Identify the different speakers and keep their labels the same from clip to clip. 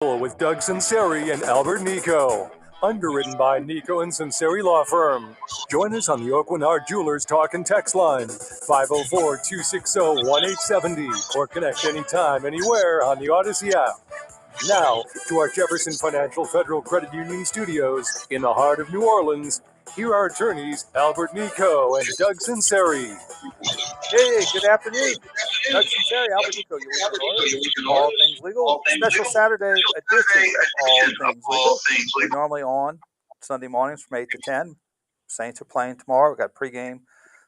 Speaker 1: With Doug Sunseri and Albert Nicaud. Underwritten by Nicaud and Sunseri Law Firm. Join us on the Oakland Art Jewelers Talk and Text line 504-260-1870 or connect anytime, anywhere on the Odyssey app. Now, to our Jefferson Financial Federal Credit Union studios in the heart of New Orleans, here are attorneys Albert Nicaud and Doug Sunseri.
Speaker 2: Hey, good afternoon. Doug Sunseri, Albert Nicaud, your legal lawyer. All things legal. Special Saturday edition of All Things Legal. We're normally on Sunday mornings from 8 to 10. Saints are playing tomorrow. We've got pregame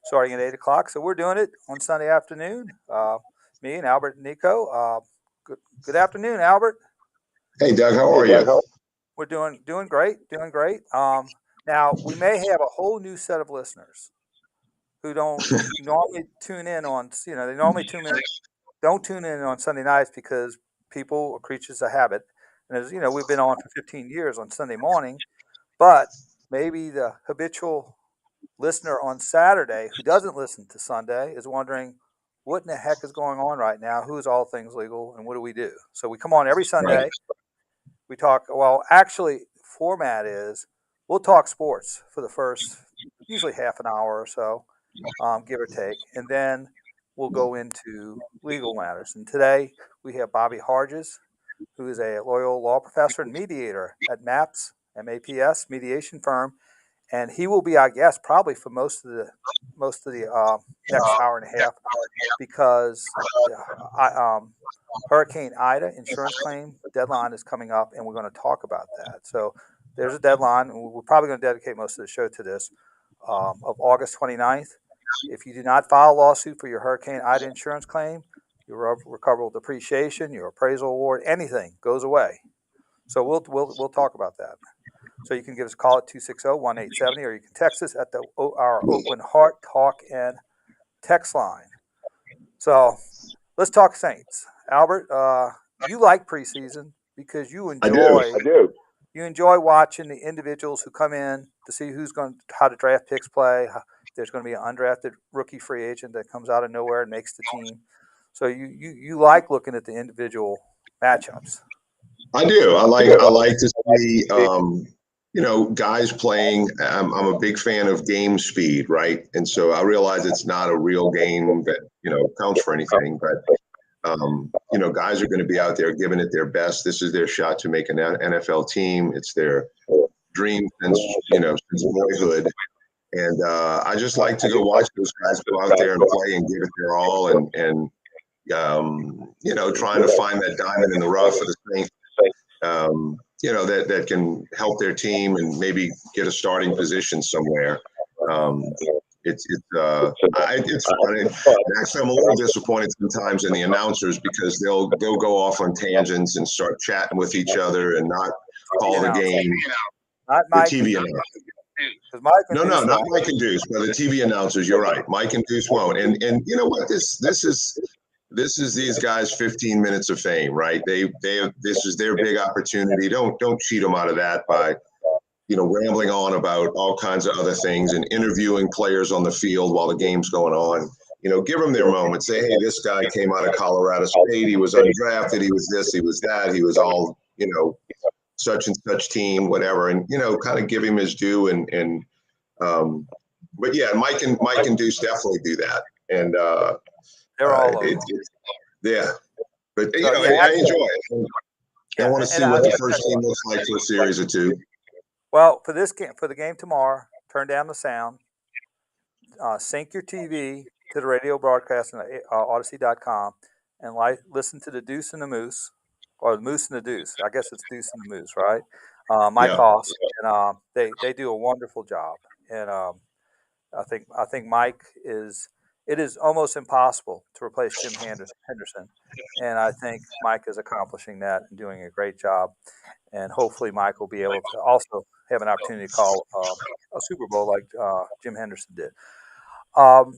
Speaker 2: starting at 8 o'clock. So we're doing it on Sunday afternoon. Me and Albert Nicaud. Good afternoon, Albert.
Speaker 3: Hey, Doug, how are you?
Speaker 2: We're doing great, now, we may have a whole new set of listeners who don't normally tune in on, they normally don't tune in on Sunday nights because people are creatures of habit. And as we've been on for 15 years on Sunday morning, but maybe the habitual listener on Saturday who doesn't listen to Sunday is wondering, what in the heck is going on right now? Who is All Things Legal and what do we do? So we come on every Sunday. Right. We talk, format is we'll talk sports for the first, usually half an hour or so. Give or take, and then we'll go into legal matters. And today we have Bobby Harges, who is a Loyola law professor and mediator at MAPS, M-A-P-S, mediation firm, and he will be our guest probably for most of the next hour and a half because Hurricane Ida insurance claim deadline is coming up, and we're going to talk about that. So there's a deadline, and we're probably going to dedicate most of the show to this, of August 29th. If you do not file a lawsuit for your Hurricane Ida insurance claim, your recoverable depreciation, your appraisal award, anything goes away. So we'll talk about that. So you can give us a call at 260-1870, or you can text us at our Oakland Heart Talk and text line. So let's talk Saints. Albert, you like preseason because you enjoy.
Speaker 3: I do.
Speaker 2: You enjoy watching the individuals who come in to see how the draft picks play. There's going to be an undrafted rookie free agent that comes out of nowhere and makes the team. So you like looking at the individual matchups.
Speaker 3: I do. I like to see guys playing. I'm a big fan of game speed, right? And so I realize it's not a real game that counts for anything, but guys are going to be out there giving it their best. This is their shot to make an NFL team. It's their dream since boyhood. And I just like to go watch those guys go out there and play and give it their all and trying to find that diamond in the rough of the Saints, that can help their team and maybe get a starting position somewhere. It's fun. Actually, I'm a little disappointed sometimes in the announcers because they'll go off on tangents and start chatting with each other and not call the game.
Speaker 2: Not
Speaker 3: the TV announcers. No, not Mike and Deuce, but the TV announcers. You're right, Mike and Deuce won't. And you know what? This is these guys' 15 minutes of fame, right? This is their big opportunity. Don't cheat them out of that by rambling on about all kinds of other things and interviewing players on the field while the game's going on. Give them their moment. Say, hey, this guy came out of Colorado State. He was undrafted. He was this. He was that. He was all such and such team, whatever, and kind of give him his due. But yeah, Mike and Deuce definitely do that, and
Speaker 2: they're all over.
Speaker 3: Yeah, but I enjoy it. I want to see what the first team looks like for a series or two.
Speaker 2: Well, for the game tomorrow, turn down the sound, sync your TV to the radio broadcast on Odyssey.com, and listen to the Deuce and the Moose. Or the Moose and the Deuce. I guess it's Deuce and the Moose, right? Mike Hoss, and they do a wonderful job. And I think Mike is. It is almost impossible to replace Jim Henderson, and I think Mike is accomplishing that and doing a great job. And hopefully, Mike will be able to also have an opportunity to call a Super Bowl like Jim Henderson did. I'm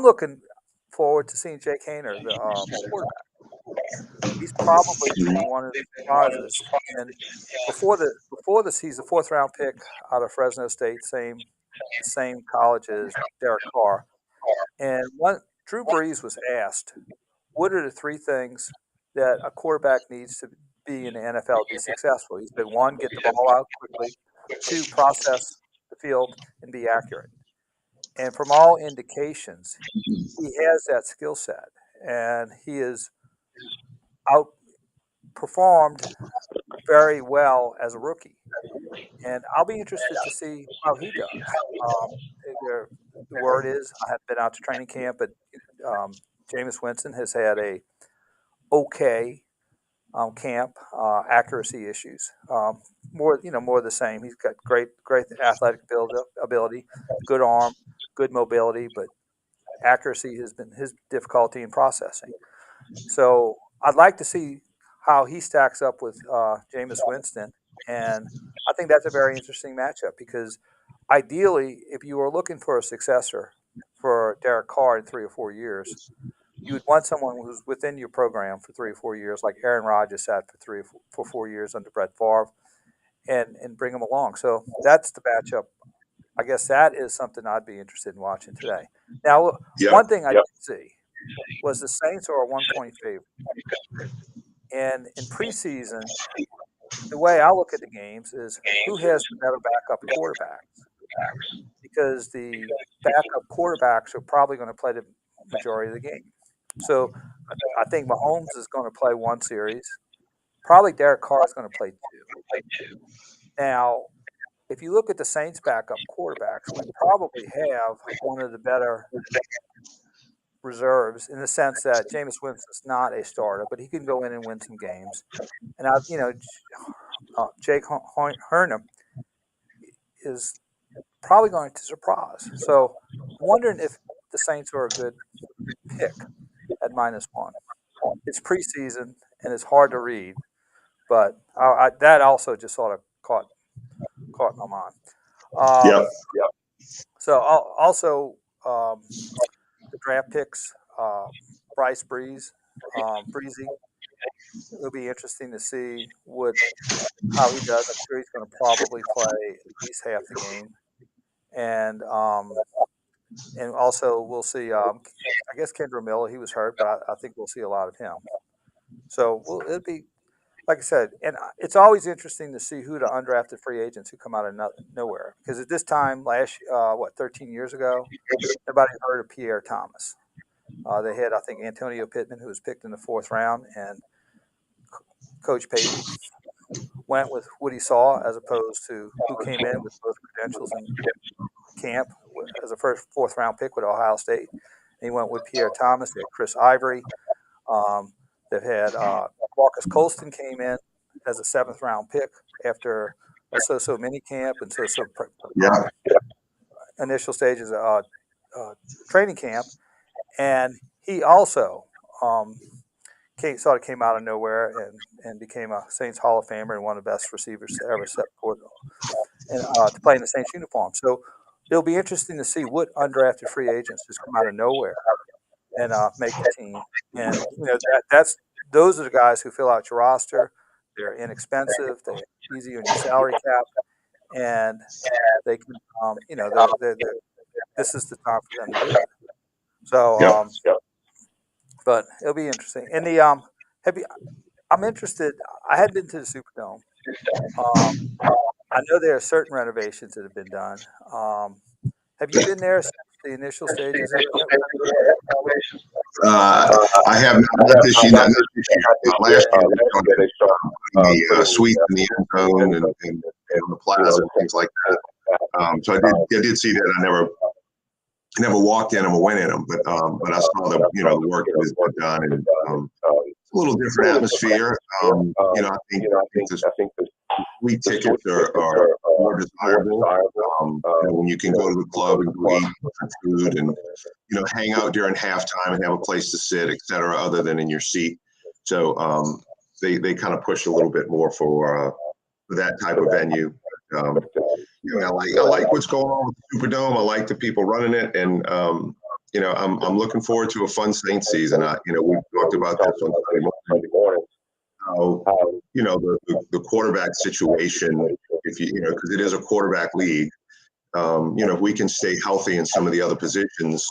Speaker 2: looking forward to seeing Jake Hayner, the quarterback. He's probably one of the surprises. And before the season, fourth round pick out of Fresno State, same college as Derek Carr. And Drew Brees was asked, "What are the three things that a quarterback needs to be in the NFL to be successful. He said, one, get the ball out quickly. Two, process the field and be accurate. And from all indications, he has that skill set, and he is outperformed very well as a rookie. And I'll be interested to see how he does. The word is, I haven't been out to training camp, but Jameis Winston has had a okay camp, accuracy issues. More of the same. He's got great athletic ability, good arm, good mobility, but accuracy has been his difficulty in processing. So I'd like to see how he stacks up with Jameis Winston, and I think that's a very interesting matchup because ideally, if you were looking for a successor for Derek Carr in 3 or 4 years, you would want someone who's within your program for 3 or 4 years, like Aaron Rodgers sat for 4 years under Brett Favre, and bring him along. So that's the matchup. I guess that is something I'd be interested in watching today. Now, one thing I did see was the Saints are a 1-point favorite. And in preseason, the way I look at the games is who has the better backup quarterbacks? Because the backup quarterbacks are probably going to play the majority of the game. So I think Mahomes is going to play one series. Probably Derek Carr is going to play two. Now, if you look at the Saints' backup quarterbacks, we probably have one of the better reserves in the sense that Jameis Winston's not a starter, but he can go in and win some games. And Jake Hurnham is probably going to surprise. So I'm wondering if the Saints are a good pick at -1. It's preseason and it's hard to read, but that also just sort of caught my mind. So also the draft picks, Bryce Breezy. It'll be interesting to see how he does. I'm sure he's going to probably play at least half the game, and also we'll see. I guess Kendra Miller, he was hurt, but I think we'll see a lot of him. So it'll be, like I said, and it's always interesting to see who the undrafted free agents who come out of nowhere. Because at this time 13 years ago, nobody heard of Pierre Thomas. They had, I think, Antonio Pittman, who was picked in the 4th round, and Coach Payton went with what he saw as opposed to who came in with both credentials in camp as a 4th round pick with Ohio State. And he went with Pierre Thomas. They had Chris Ivory. They've had Marcus Colston came in as a 7th round pick after a so mini camp and initial stages of training camp. And he also came out of nowhere and became a Saints Hall of Famer and one of the best receivers to ever step forward to play in the Saints uniform. So it'll be interesting to see what undrafted free agents just come out of nowhere and make the team. And those are the guys who fill out your roster. They're inexpensive. They're easy on your salary cap, and they can, this is the time for them to do it. So, but it'll be interesting. And I'm interested. I hadn't been to the Superdome. I know there are certain renovations that have been done. Have you been there since the initial stages?
Speaker 3: I have not this year. Last year they started the suite in the end zone and the plaza and things like that. So I did see that. I never walked in them or went in them, but I saw the work that was done, and it's a little different atmosphere. I think the suite tickets are more desirable. When you can go to the club and go eat food and hang out during halftime and have a place to sit, et cetera, other than in your seat. So they kind of push a little bit more for that type of venue. I like what's going on with the Superdome. I like the people running it, and I'm looking forward to a fun Saints season. We talked about this on Sunday morning. How the quarterback situation, because it is a quarterback league. If we can stay healthy in some of the other positions,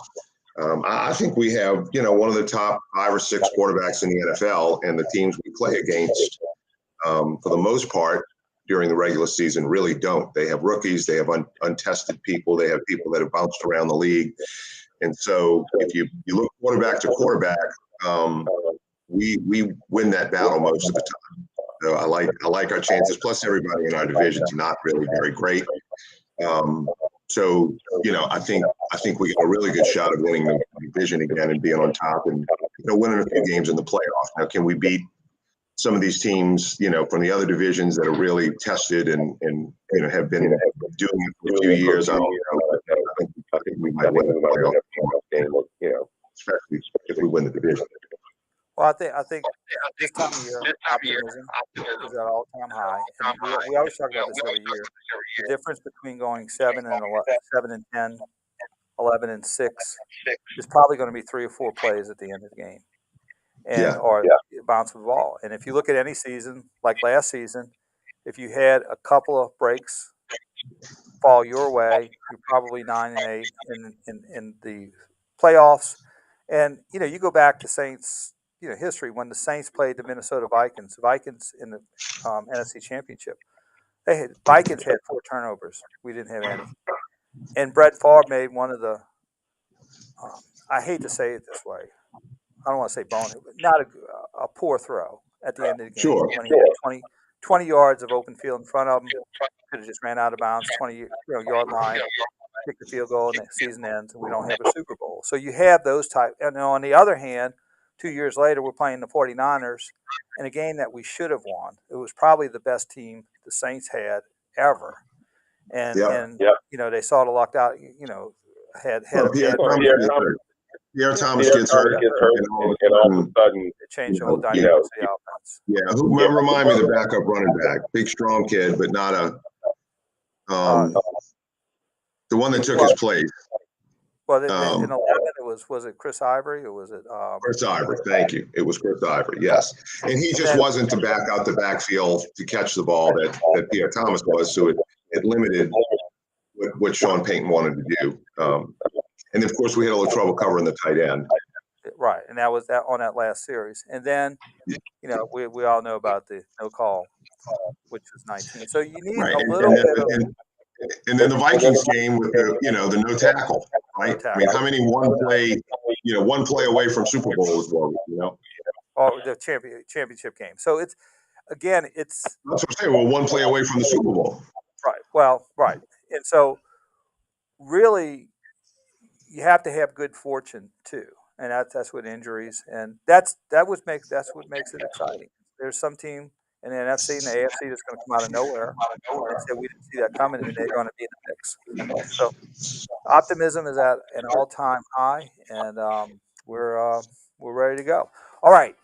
Speaker 3: I think we have, one of the top 5 or 6 quarterbacks in the NFL, and the teams we play against, for the most part, during the regular season, really don't. They have rookies, they have untested people, they have people that have bounced around the league, and so if you look quarterback to quarterback, we win that battle most of the time. So I like our chances. Plus, everybody in our division is not really very great. So, I think we got a really good shot of winning the division again and being on top and, winning a few games in the playoffs. Now, can we beat some of these teams, from the other divisions that are really tested and have been doing it for a few years? I don't know. I think we might win the playoff game, especially if we win the division.
Speaker 2: Well, I think this time of year, optimism is at all-time high. And we always talk about this every year. The difference between going 7 and 10, 11 and 6 is probably going to be 3 or 4 plays at the end of the game, or bounce of the ball. And if you look at any season, like last season, if you had a couple of breaks fall your way, you're probably 9 and 8 in the playoffs. And you go back to Saints. History when the Saints played the Minnesota Vikings in the NFC Championship. Vikings had 4 turnovers. We didn't have any. And Brett Favre made one of the, I hate to say it this way, I don't want to say bonehead, but not a poor throw at the end of the game.
Speaker 3: Sure.
Speaker 2: When he had 20 yards of open field in front of him, could have just ran out of bounds, 20-yard line, kick the field goal, and the season ends, and we don't have a Super Bowl. So you have those type. And on the other hand, 2 years later, we're playing the 49ers in a game that we should have won. It was probably the best team the Saints had ever. And they sort of lucked out, had
Speaker 3: Pierre Thomas gets hurt, and all of a sudden,
Speaker 2: it changed the whole dynamic of the offense.
Speaker 3: Yeah, who remind me of the backup running back? Big, strong kid, but not the one that took his place.
Speaker 2: Well, in 11, was it Chris Ivory or was it?
Speaker 3: Chris Ivory, thank you. It was Chris Ivory, yes. And he just wasn't to back out the backfield to catch the ball that Pierre Thomas was, so it limited what Sean Payton wanted to do. And, of course, we had a little trouble covering the tight end.
Speaker 2: Right, and that was on that last series. And then, we all know about the no call, which was 19. So you need a little bit of –
Speaker 3: and then the Vikings game with the no tackle, right? I mean, how many one play away from Super Bowls were we,
Speaker 2: Oh, the championship game. So it's
Speaker 3: that's what I'm saying. Well, one play away from the Super Bowl.
Speaker 2: Right. Well, right. And so really you have to have good fortune too. And that's what injuries and that's what makes it exciting. There's some team in the NFC and the AFC that's going to come out of nowhere and say we didn't see that coming, and they're going to be in the mix. So optimism is at an all-time high, and we're ready to go. All right,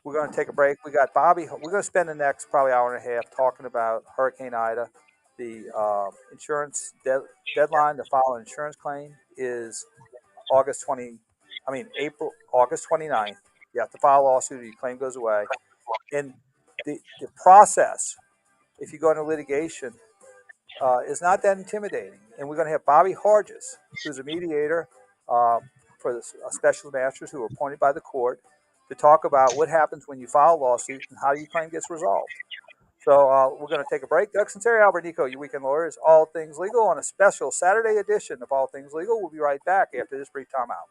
Speaker 2: we're going to take a break. We got Bobby. We're going to spend the next probably hour and a half talking about Hurricane Ida. The insurance deadline to file an insurance claim is August 29th. You have to file a lawsuit or your claim goes away. And the process, if you go into litigation, is not that intimidating. And we're going to have Bobby Harges, who's a mediator for the special masters who are appointed by the court, to talk about what happens when you file a lawsuit and how your claim gets resolved. So we're going to take a break. Sunseri and Albert Nicaud, your weekend lawyers, All Things Legal, on a special Saturday edition of All Things Legal. We'll be right back after this brief timeout.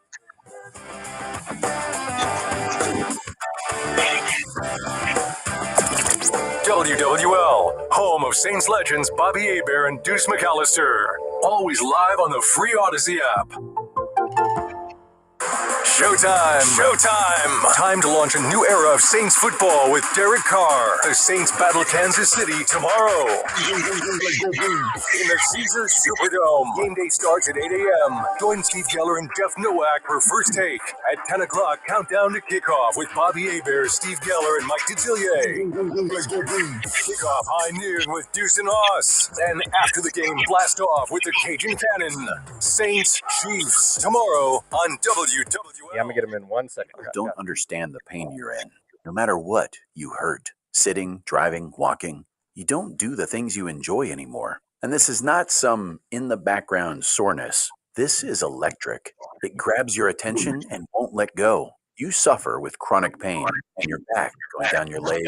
Speaker 1: WWL, home of Saints legends Bobby Hebert and Deuce McAllister. Always live on the free Odyssey app. Showtime! Time to launch a new era of Saints football with Derek Carr. The Saints battle Kansas City tomorrow in the Caesars Superdome. Game day starts at 8 a.m. Join Steve Geller and Jeff Nowak for First Take. At 10 o'clock, countdown to kickoff with Bobby Hebert, Steve Geller, and Mike DeZillier. Kickoff high noon with Deuce and Oss. Then after the game, blast off with the Cajun Cannon. Saints Chiefs tomorrow on WWL.
Speaker 4: Yeah, I'm going to get him in 1 second.
Speaker 5: Don't understand the pain you're in. No matter what, you hurt. Sitting, driving, walking. You don't do the things you enjoy anymore. And this is not some in-the-background soreness. This is electric. It grabs your attention and won't let go. You suffer with chronic pain in your back, going down your leg,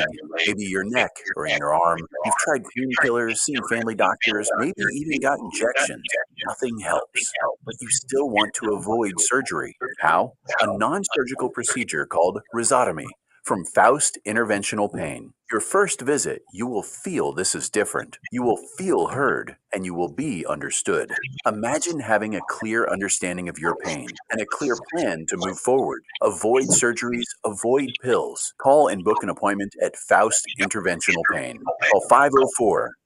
Speaker 5: maybe your neck or in your arm. You've tried painkillers, seen family doctors, maybe even got injections. Nothing helps, but you still want to avoid surgery. How? A non-surgical procedure called rhizotomy from Faust Interventional Pain. Your first visit, you will feel this is different. You will feel heard, and you will be understood. Imagine having a clear understanding of your pain and a clear plan to move forward. Avoid surgeries, avoid pills. Call and book an appointment at Faust Interventional Pain. Call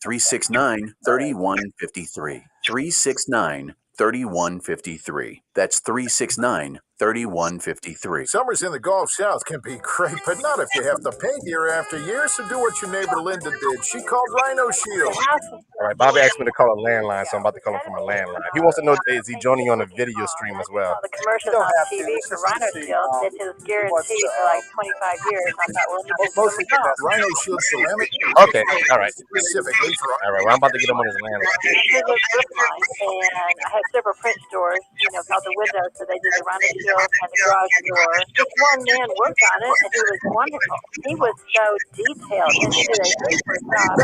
Speaker 5: 504-369-3153. 369-3153. That's 369-3153.
Speaker 4: Summers in the Gulf South can be great, but not if you have to paint year after year. So do what your neighbor Linda did. She called Rhino Shield.
Speaker 6: All right, Bobby asked me to call a landline, so I'm about to call him from a landline. He wants to know, is he joining you on a video stream as well?
Speaker 7: The commercials on TV for Rhino Shield, it is guaranteed for like 25 years. I thought, well,
Speaker 4: Mostly the best. Rhino Shield ceramic.
Speaker 6: Okay, all right.
Speaker 4: Specifically for
Speaker 6: All right, well, I'm about to get him on his landline.
Speaker 7: it was Brookline, and I had several print stores, called the Windows, so they did the Rhino Shield and the garage door. Just one man worked on it, and he was wonderful. He was so detailed, and he did a super job.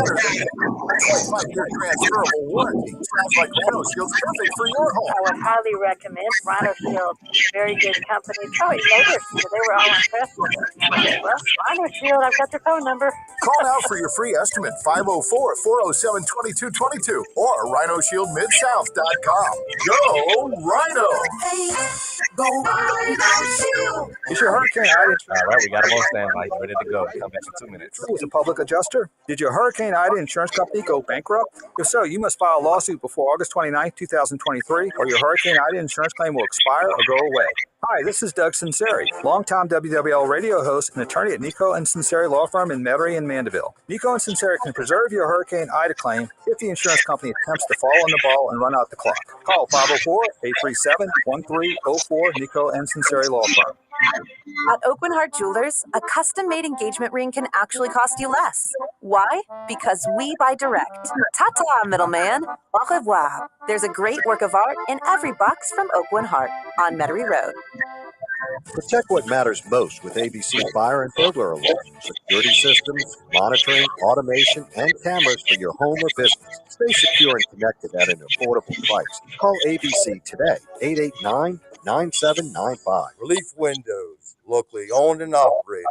Speaker 4: 25-year transferable warranty. Sounds like Rhino Shield's perfect for your home.
Speaker 7: I would highly recommend Rhino Shield. Very good company. Probably neighbors, they were all impressed with it. Well, Rhino Shield, I've got their phone number.
Speaker 4: Call now for your free estimate, 504-407-2222 or RhinoShieldMidSouth.com. Go Rhino!
Speaker 2: Is your hurricane Ida?
Speaker 6: All right, we got him on standby. He's ready to go. Come back in 2 minutes.
Speaker 2: Was a public adjuster? Did your Hurricane Ida insurance company go bankrupt? If so, you must file a lawsuit before August 29, 2023, or your Hurricane Ida insurance claim will expire or go away. Hi, this is Doug Sunseri, longtime WWL radio host and attorney at Nicaud and Sunseri Law Firm in Metairie and Mandeville. Nicaud and Sunseri can preserve your Hurricane Ida claim if the insurance company attempts to fall on the ball and run out the clock. Call 504-837-1304 Nicaud and Sunseri Law Firm.
Speaker 8: At Oakwood Heart Jewelers, a custom-made engagement ring can actually cost you less. Why? Because we buy direct. Ta-ta, middleman. Au revoir. There's a great work of art in every box from Oakwood Heart on Metairie Road.
Speaker 9: Protect what matters most with ABC fire and burglar alarms, security systems, monitoring, automation, and cameras for your home or business. Stay secure and connected at an affordable price. Call ABC today, 889-9795.
Speaker 10: Relief Windows, locally owned and operated.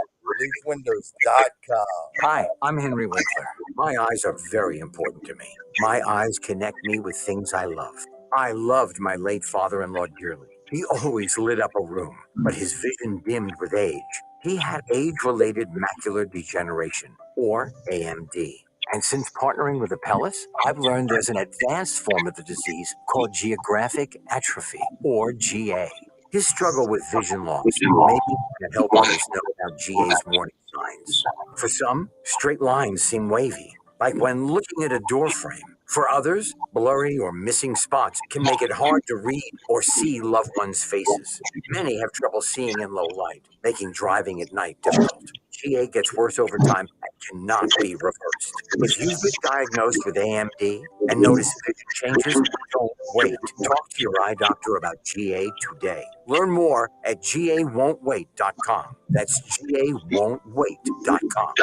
Speaker 10: ReliefWindows.com.
Speaker 11: Hi, I'm Henry Winkler. My eyes are very important to me. My eyes connect me with things I love. I loved my late father-in-law dearly. He always lit up a room, but his vision dimmed with age. He had age-related macular degeneration, or AMD. And since partnering with Apellis, I've learned there's an advanced form of the disease called geographic atrophy, or GA. His struggle with vision loss maybe can help others know about GA's warning signs. For some, straight lines seem wavy, like when looking at a door frame. For others, blurry or missing spots can make it hard to read or see loved ones' faces. Many have trouble seeing in low light, making driving at night difficult. GA gets worse over time and cannot be reversed. If you've been diagnosed with AMD and notice vision changes, don't wait. Talk to your eye doctor about GA today. Learn more at GAWon'tWait.com. That's GAWon'tWait.com.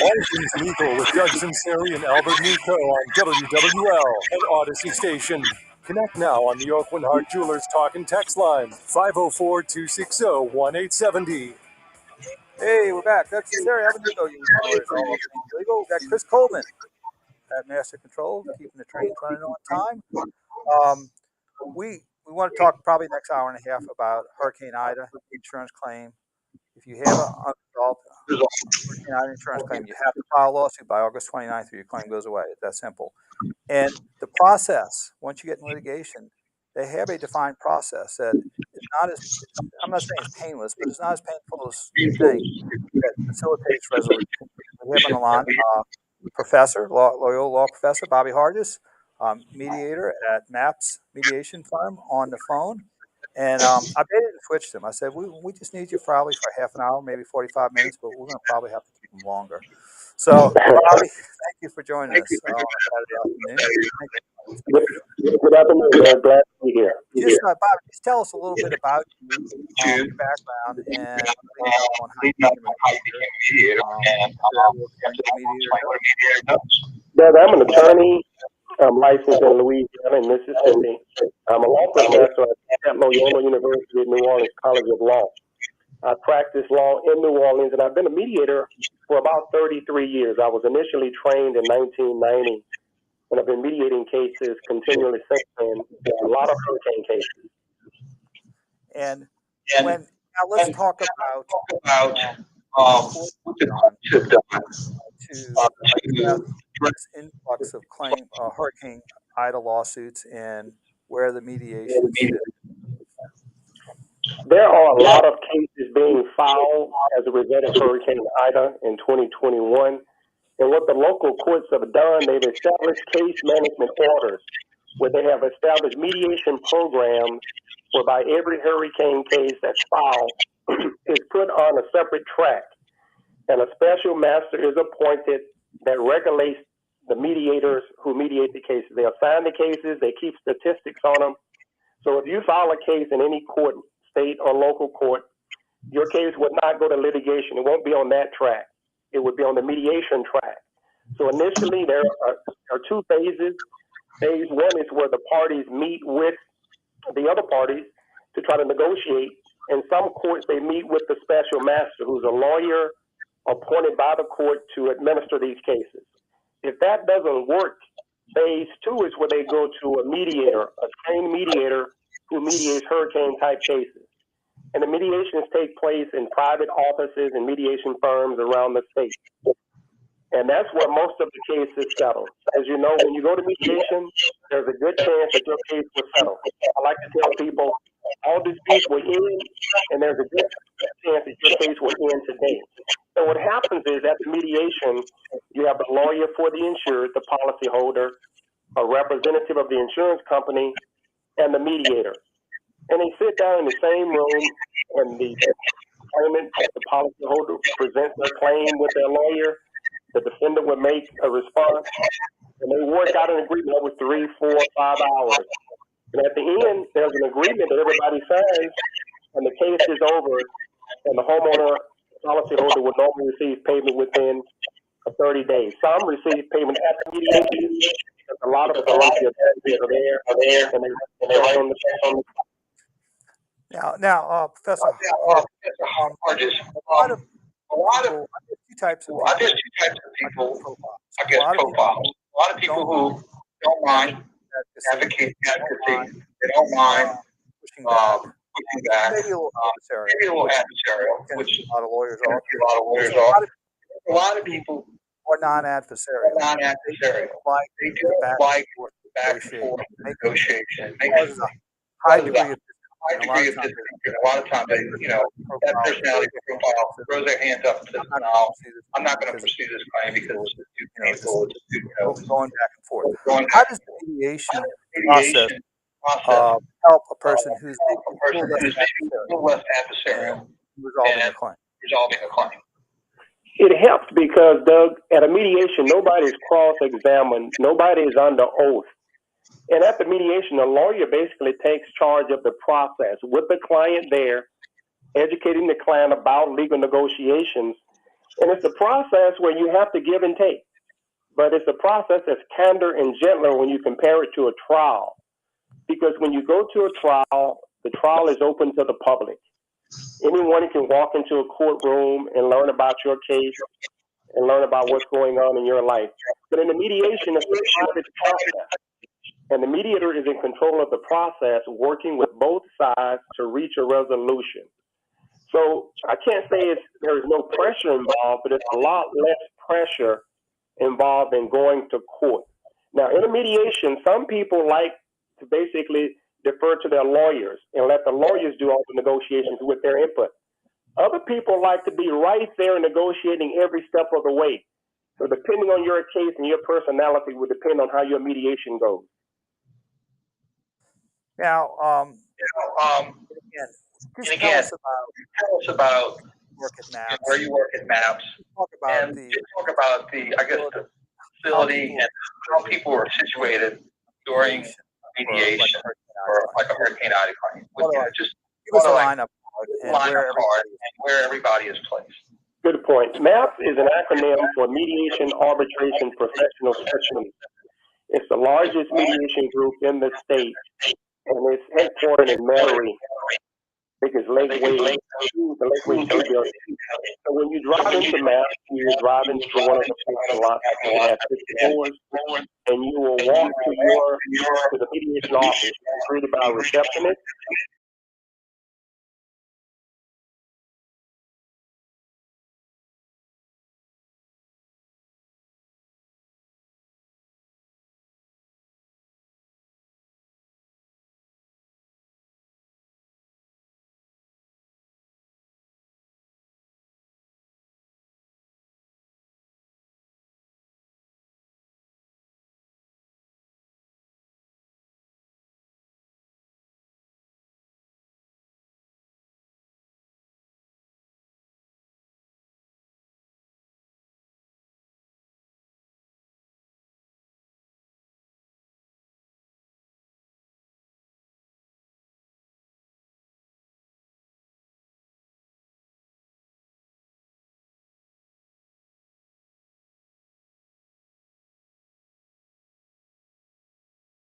Speaker 1: All things legal with Doug Sunseri and Albert Nicaud on WWL and Odyssey Station. Connect now on the Oakwood Heart Jewelers Talk and Text line, 504-260-1870.
Speaker 2: Hey, we're back. Doug Sunseri, Albert Nicaud. Legal. We got Chris Coleman at Master Control, keeping the trains running on time. We want to talk probably next hour and a half about Hurricane Ida insurance claim. If you have an unresolved Hurricane Ida insurance claim, you have to file a lawsuit by August 29th or your claim goes away. It's that simple. And the process, once you get in litigation, they have a defined process that is not as, I'm not saying it's painless, but it's not as painful as you think, that facilitates resolution. We have on the line Professor, Loyola Law Professor Bobby Harges, mediator at MAPS Mediation Firm, on the phone. And I basically switched him. I said, we just need you probably for half an hour, maybe 45 minutes, but we're going to probably have to keep him longer. So, Bobby, thank you for joining us on Saturday afternoon.
Speaker 12: Good afternoon, man. Glad to be here.
Speaker 2: Just Bob, just tell us a little bit about you, your background, and on how you became a mediator, what a mediator does.
Speaker 12: Doug, I'm an attorney. I'm licensed in Louisiana and Mississippi. I'm a law professor at Loyola University at New Orleans College of Law. I practice law in New Orleans, and I've been a mediator for about 33 years. I was initially trained in 1990, and I've been mediating cases continually since then, a lot of hurricane cases.
Speaker 2: And now let's talk about what the courts have done to this influx of Hurricane Ida lawsuits and where the mediation is.
Speaker 12: There are a lot of cases being filed as a result of Hurricane Ida in 2021. And what the local courts have done, they've established case management orders where they have established mediation programs whereby every hurricane case that's filed is put on a separate track. And a special master is appointed that regulates the mediators who mediate the cases. They assign the cases, they keep statistics on them. So if you file a case in any court, state or local court, your case would not go to litigation. It won't be on that track. It would be on the mediation track. So initially there are two phases. Phase one is where the parties meet with the other parties to try to negotiate. In some courts, they meet with the special master, who's a lawyer appointed by the court to administer these cases. If that doesn't work, phase two is where they go to a mediator, a trained mediator who mediates hurricane-type cases. And the mediations take place in private offices and mediation firms around the state. And that's where most of the cases settle. As you know, when you go to mediation, there's a good chance that your case will settle. I like to tell people, all disputes will end, and there's a good chance that your case will end today. So what happens is at the mediation, you have the lawyer for the insured, the policyholder, a representative of the insurance company, and the mediator. And they sit down in the same room, and the claimant, the policyholder, presents their claim with their lawyer. The defendant would make a response, and they work out an agreement over 3, 4, 5 hours. And at the end, there's an agreement that everybody signs, and the case is over, and the homeowner, policyholder, would normally receive payment within 30 days. Some receive payment at the mediation, because a lot of the attorneys are there, and they write on the
Speaker 2: Now, Professor Harges, a lot of two types of people, I guess, profiles. A lot of people who don't mind advocating advocacy, they don't mind pushing back, maybe a little adversarial, which a lot of lawyers are. A lot of people are non-adversarial. They do back and forth negotiation. There's a high degree of a lot of times, that personality profile throws their hands up and says, "No, I'm not going to pursue this claim because it's too painful." It's going back and forth. How does the mediation process help a person who's a little less adversarial resolving a claim?
Speaker 12: It helps because, Doug, at a mediation, nobody's cross-examined, nobody is under oath. And at the mediation, the lawyer basically takes charge of the process with the client there, educating the client about legal negotiations. And it's a process where you have to give and take. But it's a process that's kinder and gentler when you compare it to a trial. Because when you go to a trial, the trial is open to the public. Anyone can walk into a courtroom and learn about your case and learn about what's going on in your life. But in the mediation, it's a private process. And the mediator is in control of the process, working with both sides to reach a resolution. So I can't say there is no pressure involved, but it's a lot less pressure involved in going to court. Now, in a mediation, some people like to basically defer to their lawyers and let the lawyers do all the negotiations with their input. Other people like to be right there negotiating every step of the way. So depending on your case and your personality will depend on how your mediation goes.
Speaker 2: Now, tell us about where you work at MAPS. Talk about the facility and how people are situated during mediation
Speaker 13: or like a Hurricane Ida claim. Just
Speaker 2: give us a lineup and
Speaker 13: where everybody is placed.
Speaker 12: Good point. MAP is an acronym for Mediation Arbitration Professional Specialist. It's the largest mediation group in the state, and it's headquartered in Metairie. I think it's Lakeway, the Lakeway 2 building. So when you drive into MAP, you're driving to one of the parking lots that has 6 floors, and you will walk to the mediation office, greeted by a receptionist.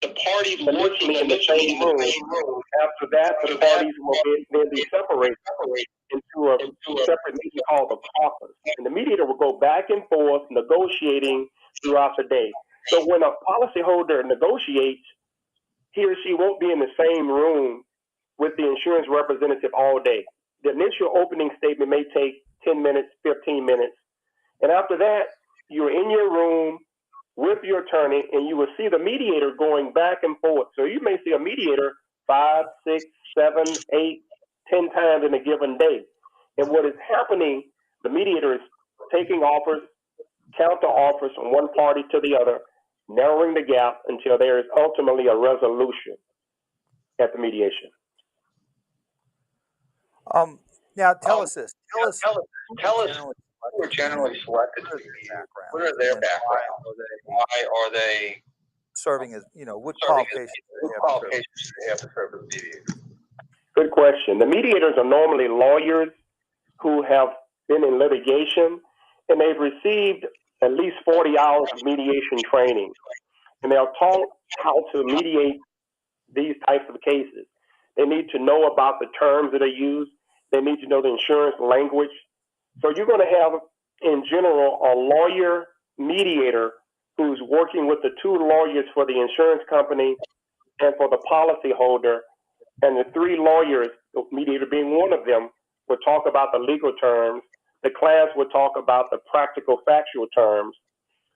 Speaker 13: The parties working in the same room.
Speaker 12: After that, the parties will then be separated into a separate meeting called the caucus. And the mediator will go back and forth negotiating throughout the day. So when a policyholder negotiates, he or she won't be in the same room with the insurance representative all day. The initial opening statement may take 10 minutes, 15 minutes. And after that, you're in your room with your attorney, and you will see the mediator going back and forth. So you may see a mediator 5, 6, 7, 8, 10 times in a given day. And what is happening, the mediator is taking offers, counter offers from one party to the other, narrowing the gap until there is ultimately a resolution at the mediation.
Speaker 2: Now tell us this.
Speaker 13: Tell us who are generally selected to be mediators. What are their background? Why are they
Speaker 2: serving as, what qualifications
Speaker 13: do they have to serve as mediators?
Speaker 12: Good question. The mediators are normally lawyers who have been in litigation, and they've received at least 40 hours of mediation training. And they're taught how to mediate these types of cases. They need to know about the terms that are used. They need to know the insurance language. So you're going to have, in general, a lawyer mediator who's working with the 2 lawyers for the insurance company and for the policyholder. And the 3 lawyers, the mediator being one of them, will talk about the legal terms. The class will talk about the practical, factual terms.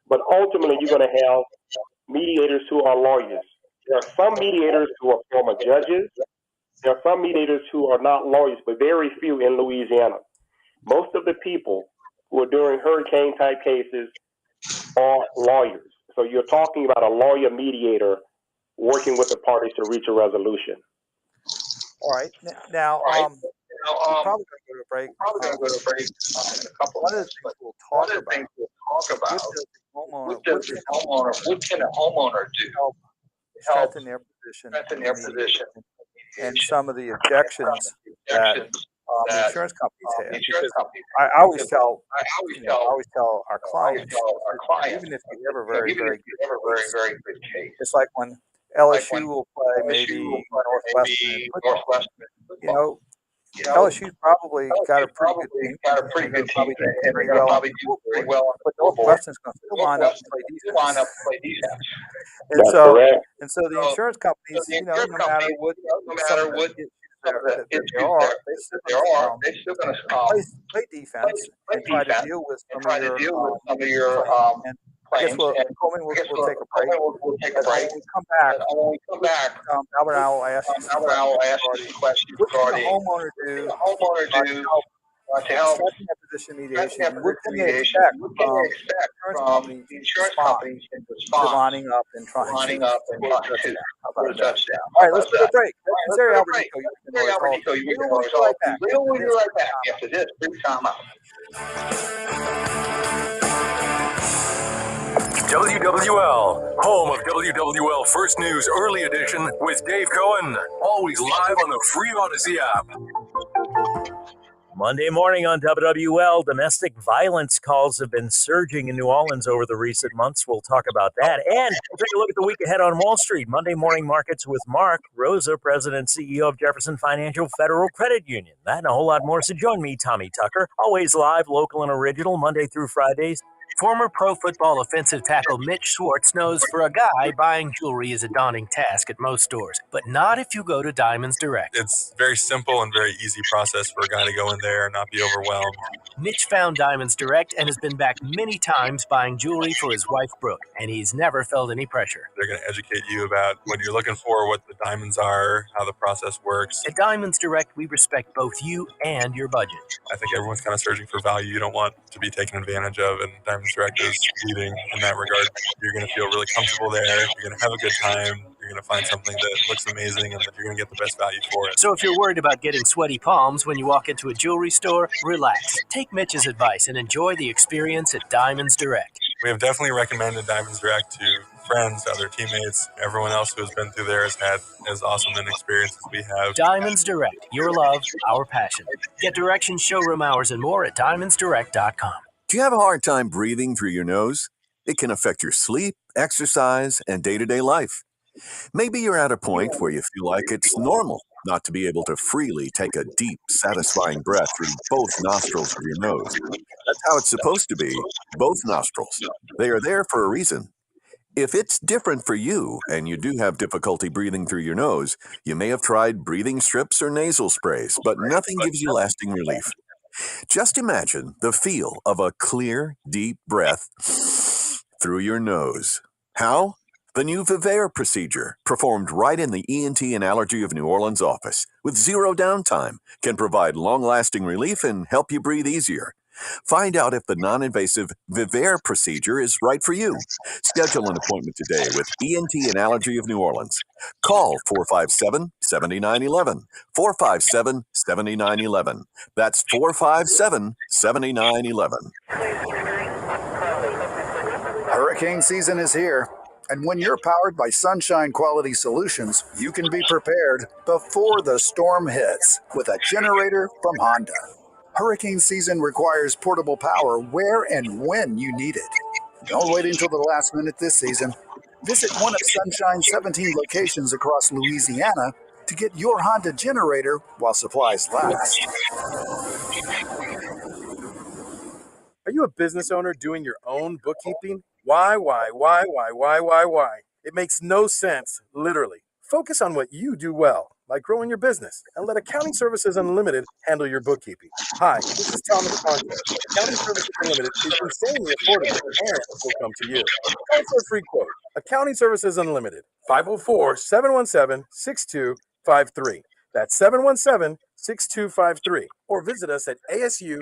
Speaker 12: But ultimately, you're going to have mediators who are lawyers. There are some mediators who are former judges. There are some mediators who are not lawyers, but very few in Louisiana. Most of the people who are doing hurricane-type cases are lawyers. So you're talking about a lawyer mediator working with the parties to reach a resolution.
Speaker 2: All right. Now, we're probably going to go to a break. In a couple. One of the things we'll talk about.
Speaker 13: What can a homeowner do to help
Speaker 2: strengthen their position, and some of the objections that insurance companies have. Because I always tell our clients, even if you have a very good case, it's like when LSU will play maybe Northwestern. LSU's probably got a pretty good team. They're going to probably do pretty well. But Northwestern's going to still line up and play defense. And so the insurance companies, no matter what there are, they're still going to play defense and try to deal with some of your claims. I guess we'll take a break. When we come back, Albert and I will ask you some questions regarding what can the homeowner do to help strengthen their position mediation. What can they expect from the insurance companies to lining up and trying to put a touchdown? All right, let's take a break. Sunseri, Albert Nicaud, we'll be right back.
Speaker 13: We'll be right back after this brief time out.
Speaker 1: WWL, home of WWL First News Early Edition with Dave Cohen. Always live on the free Odyssey app.
Speaker 14: Monday morning on WWL, domestic violence calls have been surging in New Orleans over the recent months. We'll talk about that. And we'll take a look at the week ahead on Wall Street. Monday morning markets with Mark Rosa, President and CEO of Jefferson Financial Federal Credit Union. That and a whole lot more. So join me, Tommy Tucker. Always live, local, and original, Monday through Fridays.
Speaker 15: Former pro football offensive tackle Mitch Schwartz knows for a guy, buying jewelry is a daunting task at most stores, but not if you go to Diamonds Direct.
Speaker 16: It's very simple and very easy process for a guy to go in there and not be overwhelmed.
Speaker 15: Mitch found Diamonds Direct and has been back many times buying jewelry for his wife, Brooke, and he's never felt any pressure.
Speaker 16: They're going to educate you about what you're looking for, what the diamonds are, how the process works.
Speaker 15: At Diamonds Direct, we respect both you and your budget.
Speaker 16: I think everyone's kind of searching for value. You don't want to be taken advantage of, and Diamonds Direct is leading in that regard. You're going to feel really comfortable there. You're going to have a good time. You're going to find something that looks amazing and that you're going to get the best value for it.
Speaker 15: So if you're worried about getting sweaty palms when you walk into a jewelry store, relax. Take Mitch's advice and enjoy the experience at Diamonds Direct.
Speaker 16: We have definitely recommended Diamonds Direct to friends, other teammates, everyone else who has been through there has had as awesome an experience as we have.
Speaker 15: Diamonds Direct, your love, our passion. Get directions, showroom hours, and more at diamondsdirect.com.
Speaker 17: Do you have a hard time breathing through your nose? It can affect your sleep, exercise, and day-to-day life. Maybe you're at a point where you feel like it's normal not to be able to freely take a deep, satisfying breath through both nostrils of your nose. That's how it's supposed to be, both nostrils. They are there for a reason. If it's different for you and you do have difficulty breathing through your nose, you may have tried breathing strips or nasal sprays, but nothing gives you lasting relief. Just imagine the feel of a clear, deep breath through your nose. How? The new Vivere procedure, performed right in the ENT and Allergy of New Orleans office, with zero downtime, can provide long-lasting relief and help you breathe easier. Find out if the non-invasive Vivere procedure is right for you. Schedule an appointment today with ENT and Allergy of New Orleans. Call 457-7911. 457-7911. That's 457-7911.
Speaker 18: Hurricane season is here. And when you're powered by Sunshine Quality Solutions, you can be prepared before the storm hits with a generator from Honda. Hurricane season requires portable power where and when you need it. Don't wait until the last minute this season. Visit one of Sunshine's 17 locations across Louisiana to get your Honda generator while supplies last.
Speaker 6: Are you a business owner doing your own bookkeeping? Why? It makes no sense, literally. Focus on what you do well, like growing your business, and let Accounting Services Unlimited handle your bookkeeping. Hi, this is Thomas Conte. Accounting Services Unlimited is insanely affordable and will come to you. Call for a free quote. Accounting Services Unlimited, 504-717-6253. That's 717-6253. Or visit us at asu-llc.com.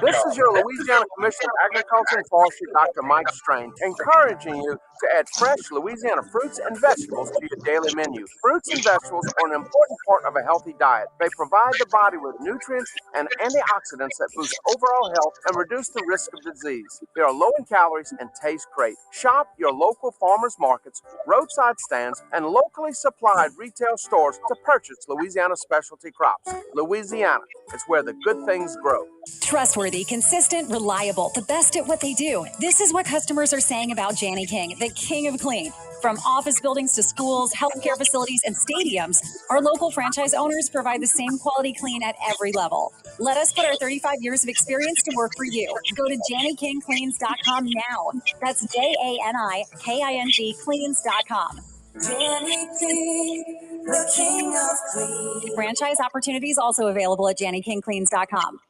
Speaker 19: This is your Louisiana Commissioner of Agriculture and Forestry, Dr. Mike Strain, encouraging you to add fresh Louisiana fruits and vegetables to your daily menu. Fruits and vegetables are an important part of a healthy diet. They provide the body with nutrients and antioxidants that boost overall health and reduce the risk of disease. They are low in calories and taste great. Shop your local farmers markets, roadside stands, and locally supplied retail stores to purchase Louisiana specialty crops. Louisiana is where the good things grow.
Speaker 20: Trustworthy, consistent, reliable, the best at what they do. This is what customers are saying about Jani King, the king of clean. From office buildings to schools, healthcare facilities, and stadiums, our local franchise owners provide the same quality clean at every level. Let us put our 35 years of experience to work for you. Go to JaniKingCleans.com now. That's JANIKING Cleans.com.
Speaker 21: Jani King, the king of clean.
Speaker 20: Franchise opportunities also available at JaniKingCleans.com.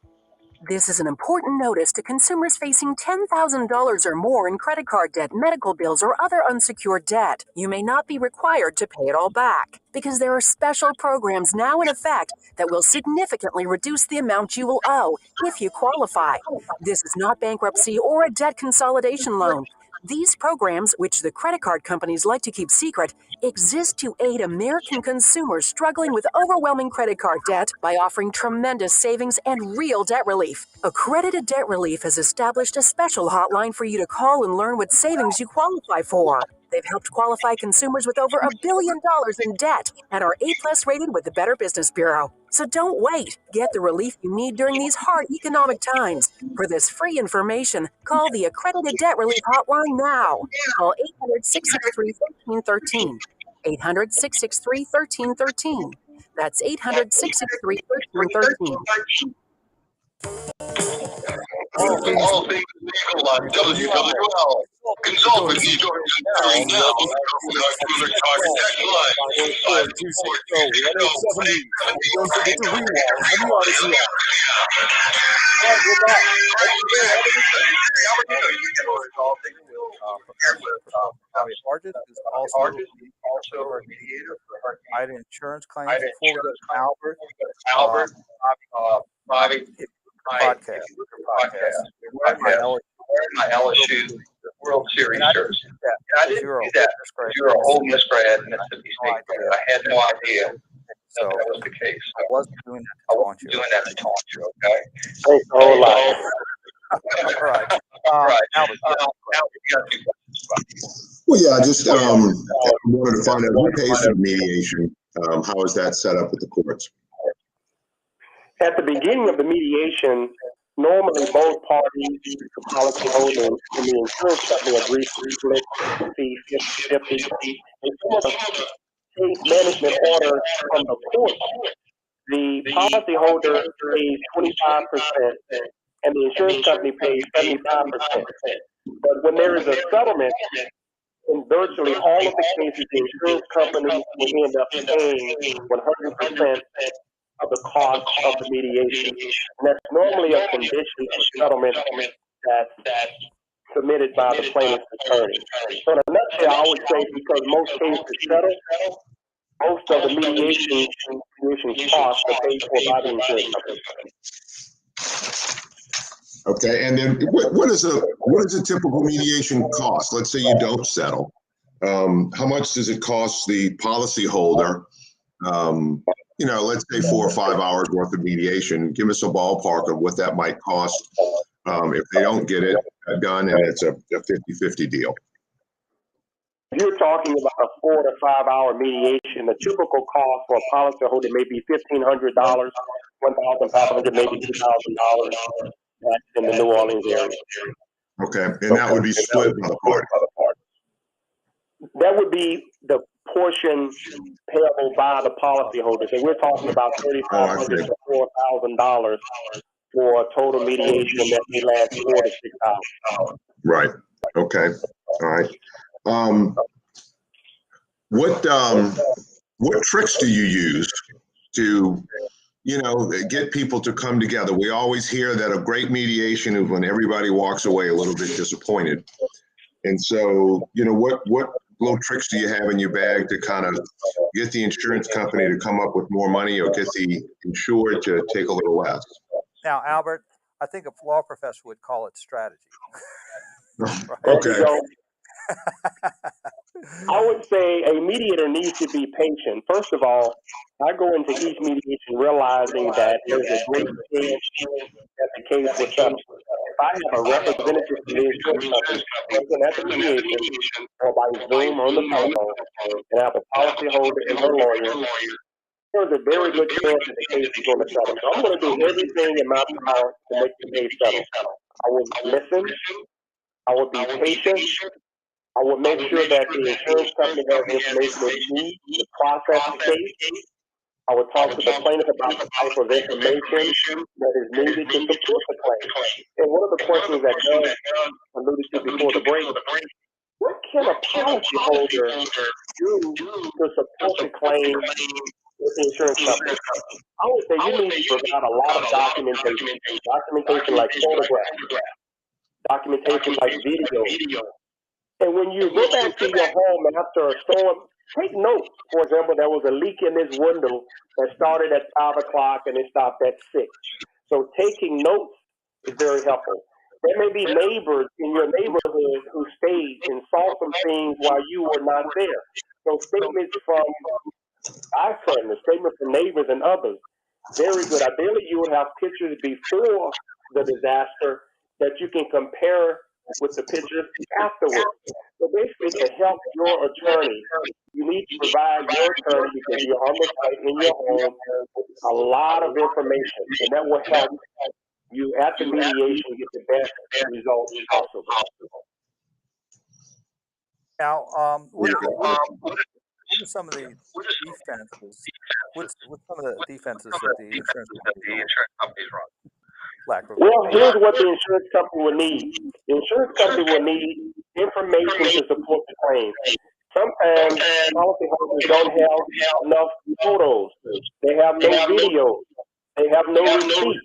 Speaker 22: This is an important notice to consumers facing $10,000 or more in credit card debt, medical bills, or other unsecured debt. You may not be required to pay it all back because there are special programs now in effect that will significantly reduce the amount you will owe if you qualify. This is not bankruptcy or a debt consolidation loan. These programs, which the credit card companies like to keep secret, exists to aid American consumers struggling with overwhelming credit card debt by offering tremendous savings and real debt relief. Accredited Debt Relief has established a special hotline for you to call and learn what savings you qualify for. They've helped qualify consumers with over $1 billion in debt and are A+ rated with the Better Business Bureau. So don't wait. Get the relief you need during these hard economic times. For this free information, call the Accredited Debt Relief Hotline now. Call 800-663-1313. 800-663-1313. That's 800-663-1313.
Speaker 13: All things legal on WWL. Consult with me during now. Talk text line 524-260-1870.
Speaker 1: Don't forget to rewind on the Odyssey app.
Speaker 2: Harges is also a mediator for insurance claims. Before we go to Albert,
Speaker 13: Bobby,
Speaker 2: podcast.
Speaker 13: My LSU World Series jersey. I didn't do that. You're a Ole Miss grad in Mississippi State. I had no idea that was the case.
Speaker 2: I wasn't doing that to taunt you.
Speaker 13: Okay.
Speaker 12: Thanks a whole lot.
Speaker 2: All right. Albert,
Speaker 3: well, yeah, I just wanted to find out who pays for mediation. How is that set up with the courts?
Speaker 12: At the beginning of the mediation, normally both parties, the policyholder and the insurance company, agree to split the fee 50-50. And some of the case management order from the court, the policyholder pays 25% and the insurance company pays 75%. But when there is a settlement, in virtually all of the cases, the insurance company will end up paying 100% of the cost of the mediation. And that's normally a condition of settlement that's submitted by the plaintiff's attorney. So in a nutshell, I would say because most cases settle, most of the mediation costs are paid for by the insurance company.
Speaker 3: Okay, and then what is a typical mediation cost? Let's say you don't settle. How much does it cost the policyholder? Let's say 4 or 5 hours worth of mediation. Give us a ballpark of what that might cost if they don't get it done and it's a 50-50 deal.
Speaker 12: If you're talking about a 4 to 5 hour mediation, the typical cost for a policyholder may be $1,500, $1,500, maybe $2,000. That's in the New Orleans area.
Speaker 3: Okay, and that would be split by the party.
Speaker 12: That would be the portion payable by the policyholder. So we're talking about $3,500 to $4,000 for a total mediation that may last 4 to 6 hours.
Speaker 3: Right. Okay. All right. What tricks do you use to get people to come together? We always hear that a great mediation is when everybody walks away a little bit disappointed. And so, what little tricks do you have in your bag to kind of get the insurance company to come up with more money or get the insured to take a little less?
Speaker 2: Now, Albert, I think a law professor would call it strategy.
Speaker 3: Okay.
Speaker 12: I would say a mediator needs to be patient. First of all, I go into each mediation realizing that there's a great chance that the case will settle. If I have a representative from the insurance company present at the mediation, or by Zoom or on the telephone, and I have a policyholder and her lawyer, there's a very good chance that the case is going to settle. So I'm going to do everything in my power to make the case settle. I will listen. I will be patient. I will make sure that the insurance company has the information they need to process the case. I will talk to the plaintiff about the type of information that is needed to support the claim. And one of the questions that Doug alluded to before the break, what can a policyholder do to support the claim with the insurance company? I would say you need to provide a lot of documentation like photographs, documentation like video. And when you go back to your home after a storm, take notes. For example, there was a leak in this window that started at 5 o'clock and it stopped at 6. So taking notes is very helpful. There may be neighbors in your neighborhood who stayed and saw some things while you were not there. So statements from our friends, statements from neighbors and others, very good. Ideally, you would have pictures before the disaster that you can compare with the pictures afterwards. So basically, to help your attorney, you need to provide your attorney, because you're on the site in your home, a lot of information, and that will help you at the mediation get the best results possible.
Speaker 2: Now, what are some of the defenses? What's some of the defenses that the insurance companies run?
Speaker 12: Well, here's what the insurance company will need. The insurance company will need information to support the claim. Sometimes policyholders don't have enough photos. They have no video. They have no receipt.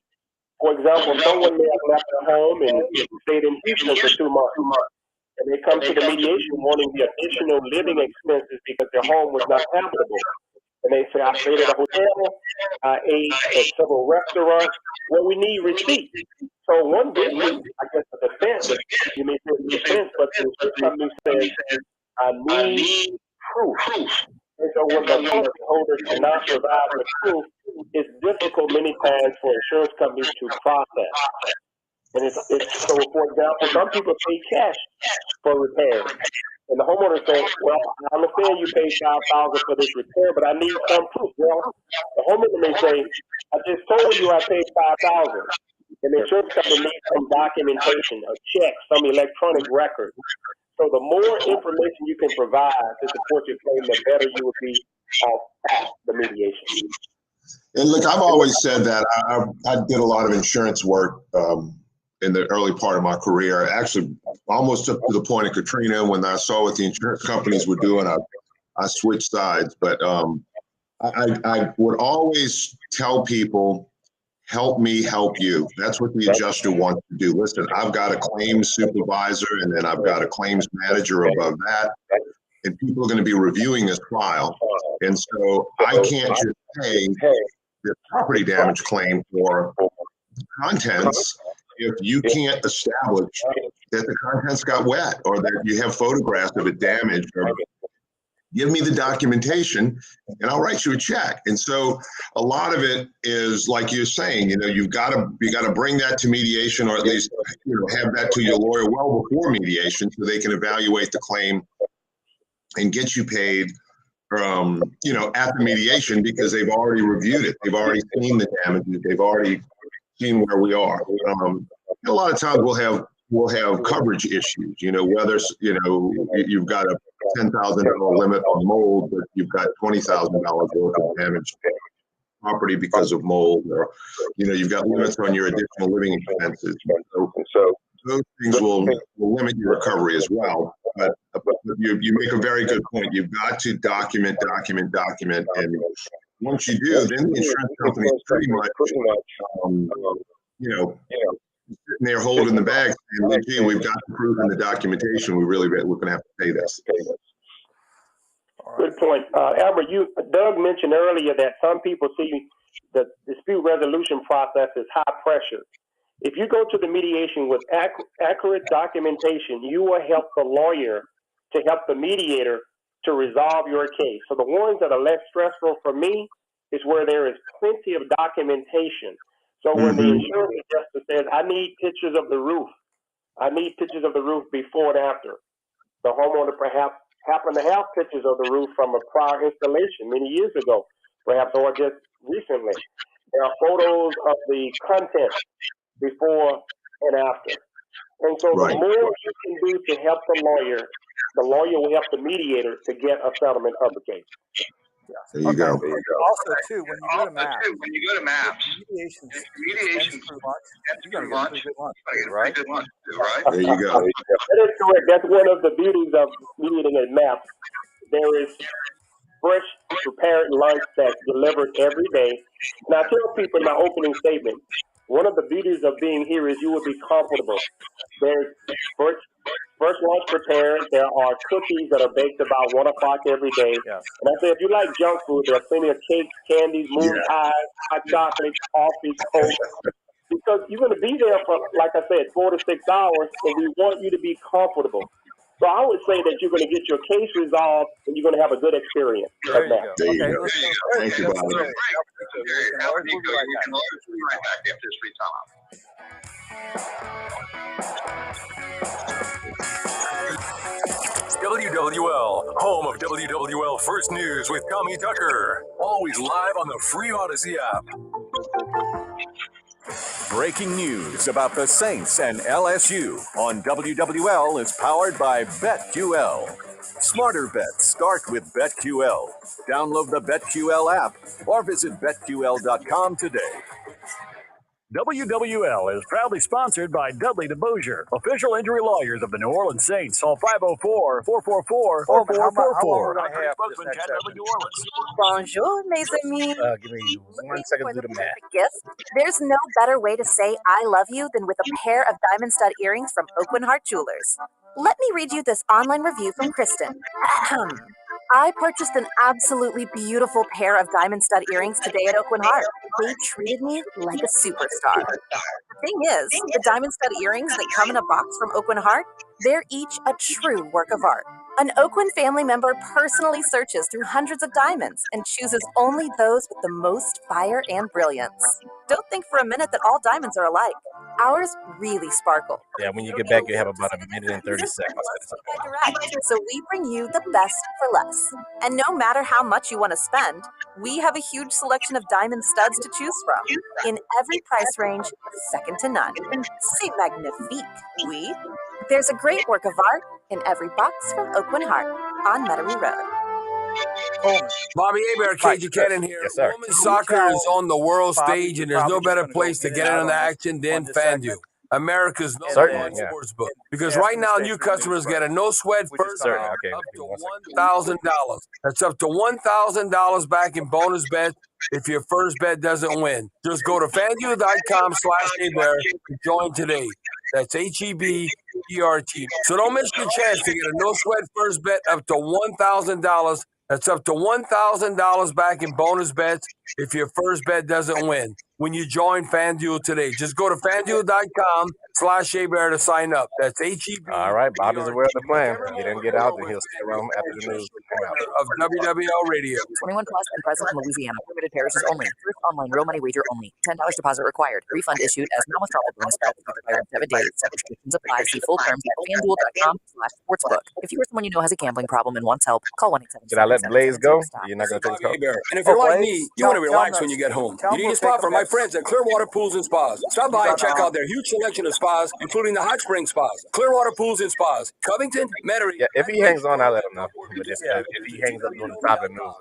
Speaker 12: For example, someone may have left their home and stayed in Houston for 2 months, and they come to the mediation wanting the additional living expenses because their home was not habitable. And they say, I stayed at a hotel, I ate at several restaurants. Well, we need receipts. So one good thing, I guess, the defense, you may say defense, but the insurance company says, I need proof. And so when the policyholder cannot provide the proof, it's difficult many times for insurance companies to process. And it's so, for example, some people pay cash for repairs. And the homeowner says, well, I understand you paid $5,000 for this repair, but I need some proof. Well, the homeowner may say, I just told you I paid $5,000. And the insurance company needs some documentation, a check, some electronic record. So the more information you can provide to support your claim, the better you will be at the mediation.
Speaker 3: And look, I've always said that I did a lot of insurance work in the early part of my career, actually almost up to the point of Katrina. When I saw what the insurance companies were doing, I switched sides. But I would always tell people, help me help you. That's what the adjuster wants to do. Listen, I've got a claims supervisor, and then I've got a claims manager above that, and people are going to be reviewing this file. And so I can't just pay the property damage claim for contents if you can't establish that the contents got wet or that you have photographs of it damaged. Or give me the documentation and I'll write you a check. And so a lot of it is like you're saying, you've got to bring that to mediation, or at least have that to your lawyer well before mediation, so they can evaluate the claim and get you paid at the mediation, because they've already reviewed it. They've already seen the damages. They've already seen where we are. A lot of times we'll have coverage issues, whether, you've got a $10,000 limit on mold, but you've got $20,000 worth of damage property because of mold, or, you've got limits on your additional living expenses. So those things will limit your recovery as well. But you make a very good point. You've got to document. And once you do, then the insurance company is pretty much, sitting there holding the bag saying, gee, we've got the proof in the documentation. We're going to have to pay this.
Speaker 12: Good point. Albert, Doug mentioned earlier that some people see the dispute resolution process as high pressure. If you go to the mediation with accurate documentation, you will help the lawyer to help the mediator to resolve your case. So the ones that are less stressful for me is where there is plenty of documentation. So when the insurance adjuster says, I need pictures of the roof, I need pictures of the roof before and after, the homeowner perhaps happened to have pictures of the roof from a prior installation many years ago, perhaps, or just recently. There are photos of the content before and after. And so the more you can do to help the lawyer will help the mediator to get a settlement of the case.
Speaker 3: There you go.
Speaker 2: Also, too, when you go to maps,
Speaker 13: mediations
Speaker 2: you're going to get a pretty good lunch, right?
Speaker 3: There you go.
Speaker 12: That is correct. That's one of the beauties of mediating a map. There is fresh, prepared lunch that's delivered every day. And I tell people in my opening statement, one of the beauties of being here is you will be comfortable. There's first lunch prepared. There are cookies that are baked about 1 o'clock every day. Yes. And I say, if you like junk food, there are plenty of cakes, candies, moon pies, hot chocolate, coffee, Coke. Because you're going to be there for, like I said, 4 to 6 hours, and we want you to be comfortable. So I would say that you're going to get your case resolved and you're going to have a good experience.
Speaker 2: There you go.
Speaker 3: There you
Speaker 2: Okay,
Speaker 3: go. Thank you, Bobby.
Speaker 13: Albert Nicaud, you can always be right back after this free time.
Speaker 1: WWL, home of WWL First News with Tommy Tucker. Always live on the free Odyssey app.
Speaker 17: Breaking news about the Saints and LSU on WWL is powered by BetQL. Smarter bets start with BetQL. Download the BetQL app or visit BetQL.com today.
Speaker 5: WWL is proudly sponsored by Dudley DeBosier, official injury lawyers of the New Orleans Saints. Call 504-444-4444.
Speaker 8: Bonjour, mes amis.
Speaker 6: Give me 1 second to do the math.
Speaker 8: Gift. There's no better way to say I love you than with a pair of diamond stud earrings from Oakland Heart Jewelers. Let me read you this online review from Kristen. I purchased an absolutely beautiful pair of diamond stud earrings today at Oakland Heart. They treated me like a superstar. The thing is, the diamond stud earrings that come in a box from Oakland Heart, they're each a true work of art. An Oakland family member personally searches through hundreds of diamonds and chooses only those with the most fire and brilliance. Don't think for a minute that all diamonds are alike. Ours really sparkle.
Speaker 6: Yeah, when you get back, you have about a minute and 30 seconds.
Speaker 8: So we bring you the best for less. And no matter how much you want to spend, we have a huge selection of diamond studs to choose from. In every price range, second to none. C'est magnifique, oui. There's a great work of art in every box from Oakland Heart on Metairie Road.
Speaker 19: Bobby Hebert, Cajun Cannon here.
Speaker 6: Yes, sir.
Speaker 19: Women's soccer is on the world stage, and there's no better place to get in on the action than FanDuel, America's number one sports book. Because right now, new customers get a no-sweat first bet up to $1,000. That's up to $1,000 back in bonus bets if your first bet doesn't win. Just go to FanDuel.com/Hebert and join today. That's HEBERT. So don't miss your chance to get a no-sweat first bet up to $1,000. That's up to $1,000 back in bonus bets if your first bet doesn't win when you join FanDuel today. Just go to FanDuel.com/Hebert to sign up. That's HEB.
Speaker 6: All right, Bobby's aware of the plan. He didn't get out, and he'll stick around after the news.
Speaker 19: Of WWL Radio.
Speaker 7: 21 plus and present in Louisiana. Permitted parishes only. First online real money wager only. $10 deposit required. Refund issued as non-withdrawal bonus bets expire in 7 days. Restrictions apply. See full terms at FanDuel.com/sportsbook. If you or someone you know has a gambling problem and wants help, call 1-877.
Speaker 6: Did I let Blaze go? You're not going to take his call?
Speaker 19: And if you're like me, you want to relax when you get home. You need a spot for my friends at Clearwater Pools and Spas. Stop by and check out their huge selection of spas, including the hot spring spas. Clearwater Pools and Spas. Covington, Metairie.
Speaker 6: Yeah, if he hangs on, I'll let him know. But if he hangs up on the top of the news,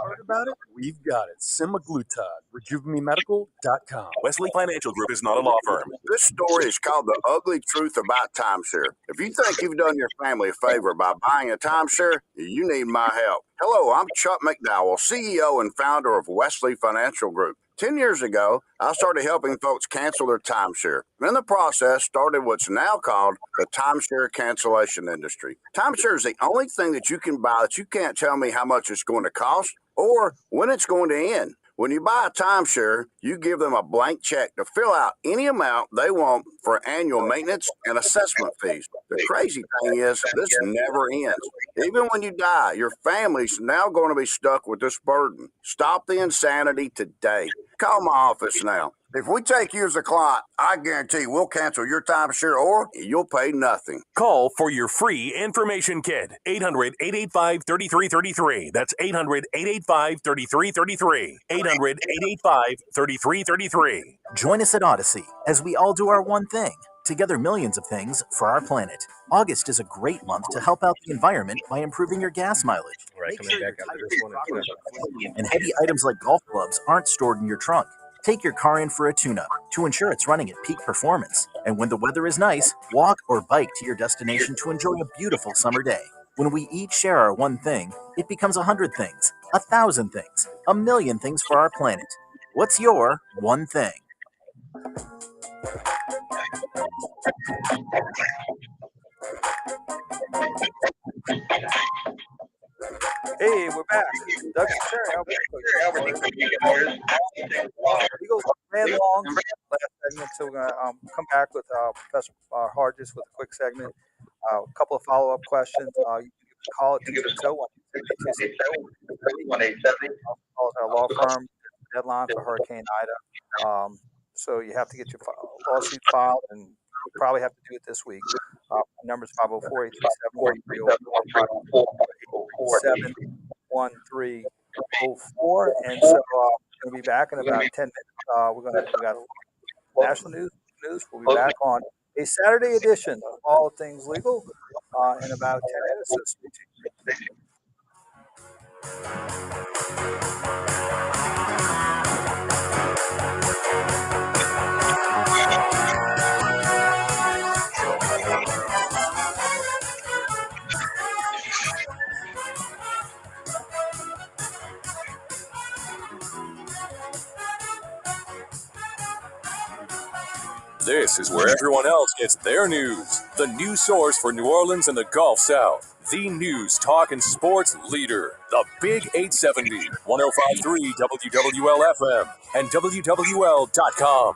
Speaker 23: Heard about it? We've got it. Semaglutide. RejuveMeMedical.com.
Speaker 24: Wesley Financial Group is not a law firm.
Speaker 25: This story is called The Ugly Truth About Timeshare. If you think you've done your family a favor by buying a timeshare, you need my help. Hello, I'm Chuck McDowell, CEO and founder of Wesley Financial Group. 10 years ago, I started helping folks cancel their timeshare. In the process, started what's now called the timeshare cancellation industry. Timeshare is the only thing that you can buy that you can't tell me how much it's going to cost or when it's going to end. When you buy a timeshare, you give them a blank check to fill out any amount they want for annual maintenance and assessment fees. The crazy thing is, this never ends. Even when you die, your family's now going to be stuck with this burden. Stop the insanity today. Call my office now. If we take you as a client, I guarantee we'll cancel your timeshare or you'll pay nothing.
Speaker 24: Call for your free information kit. 800-885-3333. That's 800-885-3333. 800-885-3333.
Speaker 26: Join us at Odyssey as we all do our one thing. Together millions of things for our planet. August is a great month to help out the environment by improving your gas mileage.
Speaker 6: Right, coming back after this one.
Speaker 26: And heavy items like golf clubs aren't stored in your trunk. Take your car in for a tune-up to ensure it's running at peak performance. And when the weather is nice, walk or bike to your destination to enjoy a beautiful summer day. When we each share our one thing, it becomes 100 things, 1,000 things, 1,000,000 things for our planet. What's your one thing?
Speaker 2: Hey, we're back. Sunseri and Albert Nicaud. Eagles ran long last segment, so we're going to come back with Professor Harges with a quick segment. A couple of follow-up questions. You can call it 260-187. Call our law firm. Deadline for Hurricane Ida. So you have to get your lawsuit filed, and you probably have to do it this week. Number is 504-837-1304. And so we'll be back in about 10 minutes. We got national news. We'll be back on a Saturday edition of All Things Legal in about 10 minutes. So stay tuned.
Speaker 1: This is where everyone else gets their news. The news source for New Orleans and the Gulf South. The news, talk, and sports leader. The Big 870, 105.3 WWL FM, and WWL.com.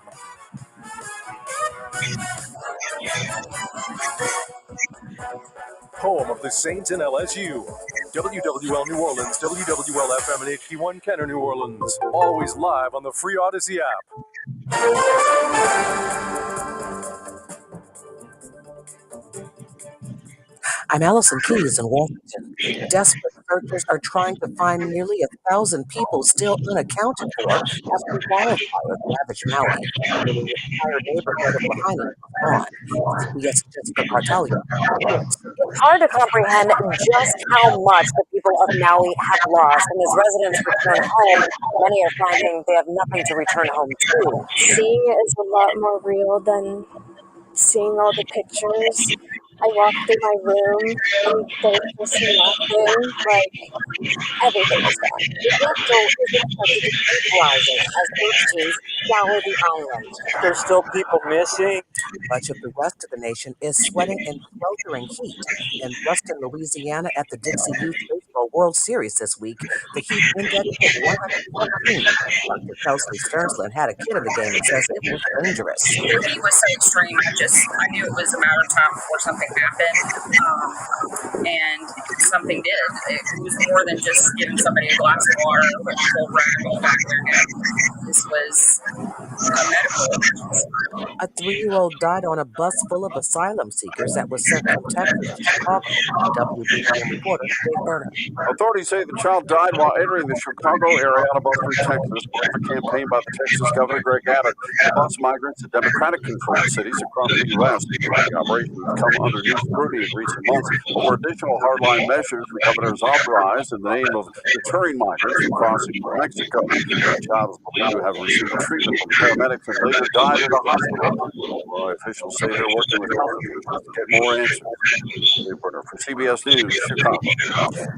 Speaker 1: Home of the Saints and LSU. WWL New Orleans, WWL FM, and HD1 Kenner New Orleans. Always live on the free Odyssey app.
Speaker 4: I'm Allison Keys in Washington. Desperate searchers are trying to find nearly 1,000 people still unaccounted for after wildfires ravaged Maui. Nearly the entire neighborhood of Lahaina was gone. CBS Jessica Cartalia reports.
Speaker 9: It's hard to comprehend just how much the people of Maui have lost, and as residents return home, many are finding they have nothing to return home to.
Speaker 10: Seeing it is a lot more real than seeing all the pictures. I walked through my room and there was nothing, like everything was gone.
Speaker 9: The capital is expected to keep rising as search teams scour the island.
Speaker 11: There's still people missing.
Speaker 4: Much of the rest of the nation is sweating in sweltering heat. In Ruston, Louisiana, at the Dixie Youth Baseball World Series this week, the heat index was 114. Dr. Kelsey Stearnsland had a kid of the game and says it was dangerous.
Speaker 14: The heat was so extreme, I knew it was a matter of time before something happened, and something did. It was more than just giving somebody a glass of water or putting a cold rag on the back of their neck. This was a medical emergency.
Speaker 4: A 3-year-old died on a bus full of asylum seekers that was sent from Texas to Chicago. WWL reporter Dave Berner.
Speaker 16: Authorities say the child died while entering the Chicago area out of Boston, Texas, part of a campaign by the Texas Governor Greg Abbott to bus migrants to Democratic-controlled cities across the U.S. The operation has come under new scrutiny in recent months over additional hardline measures the governor has authorized in the name of deterring migrants from crossing from Mexico. The child is believed to have received treatment from paramedics and later died in a hospital. Well, officials say they're working with health officials to get more answers. Reporter for CBS News, Chicago.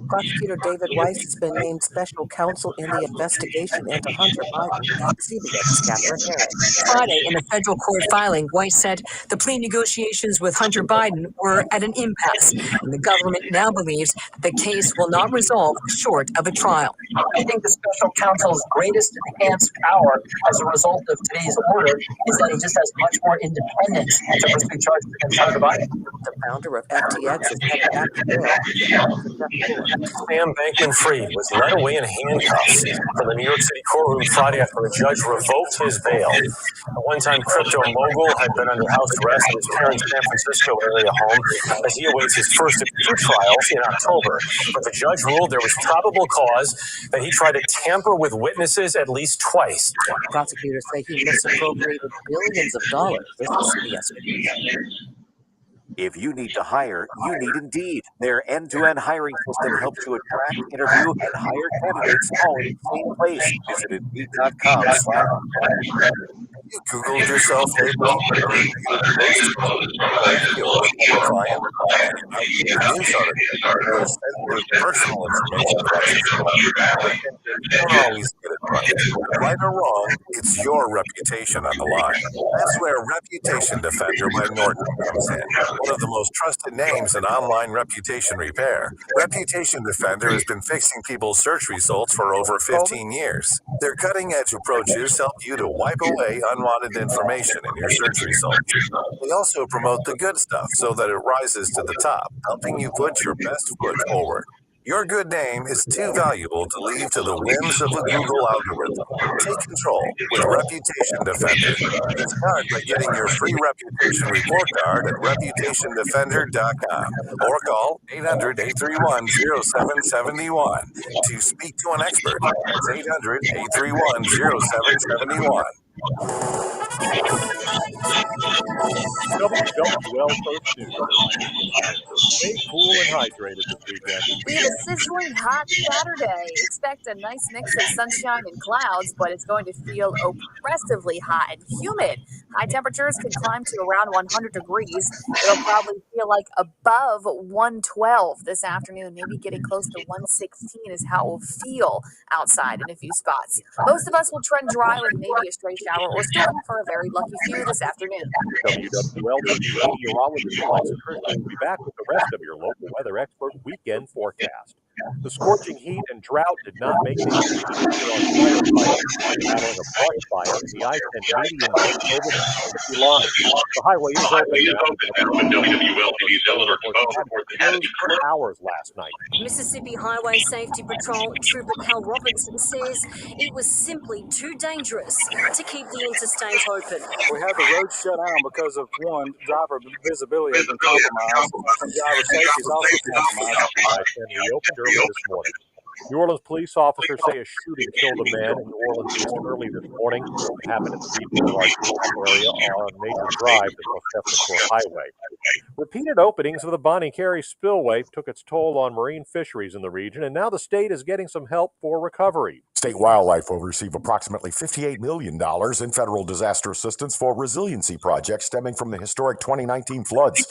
Speaker 4: Prosecutor David Weiss has been named special counsel in the investigation into Hunter Biden. CBS's Catherine Harris.
Speaker 27: Friday, in a federal court filing, Weiss said the plea negotiations with Hunter Biden were at an impasse, and the government now believes that the case will not resolve short of a trial.
Speaker 28: I think the special counsel's greatest enhanced power as a result of today's order is that he just has much more independence to pursue charges against Hunter Biden.
Speaker 4: The founder of FTX is headed back to jail.
Speaker 29: Sam Bankman-Fried was led away in handcuffs from the New York City courtroom Friday after a judge revoked his bail. A one-time crypto mogul had been under house arrest at his parents' San Francisco area home as he awaits his first of two trials in October. But the judge ruled there was probable cause that he tried to tamper with witnesses at least twice.
Speaker 4: Prosecutors say he misappropriated billions of dollars. This is CBS News.
Speaker 30: If you need to hire, you need Indeed. Their end-to-end hiring system helps you attract, interview, and hire candidates all in the same place. Visit Indeed.com.
Speaker 29: You Googled yourself, April. Personal information. Don't always get it
Speaker 3: right. Right or wrong, it's your reputation on the line. That's where Reputation Defender by Norton comes in. One of the most trusted names in online reputation repair. Reputation Defender has been fixing people's search results for over 15 years. Their cutting-edge approaches help you to wipe away unwanted information in your search results. They also promote the good stuff so that it rises to the top, helping you put your best foot forward. Your good name is too valuable to leave to the whims of a Google algorithm. Take control with Reputation Defender. Start by getting your free reputation report card at reputationdefender.com or call 800-831-0771 to speak to an expert. That's 800-831-0771.
Speaker 1: WWL First News. Stay cool and hydrated this weekend.
Speaker 5: We have a sizzling hot Saturday. Expect a nice mix of sunshine and clouds, but it's going to feel oppressively hot and humid. High temperatures can climb to around 100 degrees. It'll probably feel like above 112 this afternoon, maybe getting close to 116 is how it will feel outside in a few spots. Most of us will trend dry with maybe a stray shower or storm for a very lucky few this afternoon.
Speaker 12: WWL meteorologist Alexa Christian will be back with the rest of your local weather expert weekend forecast. The scorching heat and drought did not make it easy for firefighters battling a brush fire in the I-10 median over the Mississippi line. The highway is open now. WWL TV's Eleanor closed for hours last night.
Speaker 27: Mississippi Highway Safety Patrol Trooper Cal Robinson says it was simply too dangerous to keep the interstate open.
Speaker 2: We had the road shut down because of, one, driver visibility has been compromised, and driver safety is also compromised.
Speaker 12: I-10 reopened early this morning. New Orleans police officers say a shooting killed a man in New Orleans East early this morning. It happened in the Mediator area on Major Drive, the Stephenport Highway. Repeated openings of the Bonnie Carey spillway took its toll on marine fisheries in the region, and now the state is getting some help for recovery.
Speaker 13: State wildlife will receive approximately $58 million in federal disaster assistance for resiliency projects stemming from the historic 2019 floods.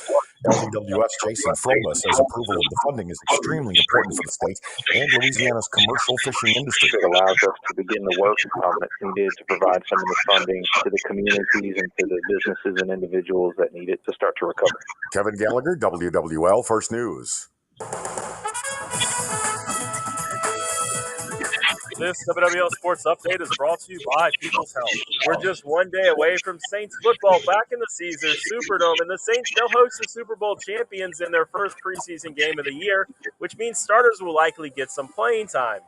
Speaker 13: LDWF's Jason Frola says approval of the funding is extremely important for the state and Louisiana's commercial fishing industry.
Speaker 15: It allows us to begin the work that's needed to provide some of the funding to the communities and to the businesses and individuals that need it to start to recover.
Speaker 13: Kevin Gallagher, WWL First News.
Speaker 17: This WWL Sports Update is brought to you by People's Health. We're just one day away from Saints football back in the Caesars Superdome, and the Saints, they'll host the Super Bowl champions in their first preseason game of the year, which means starters will likely get some playing time.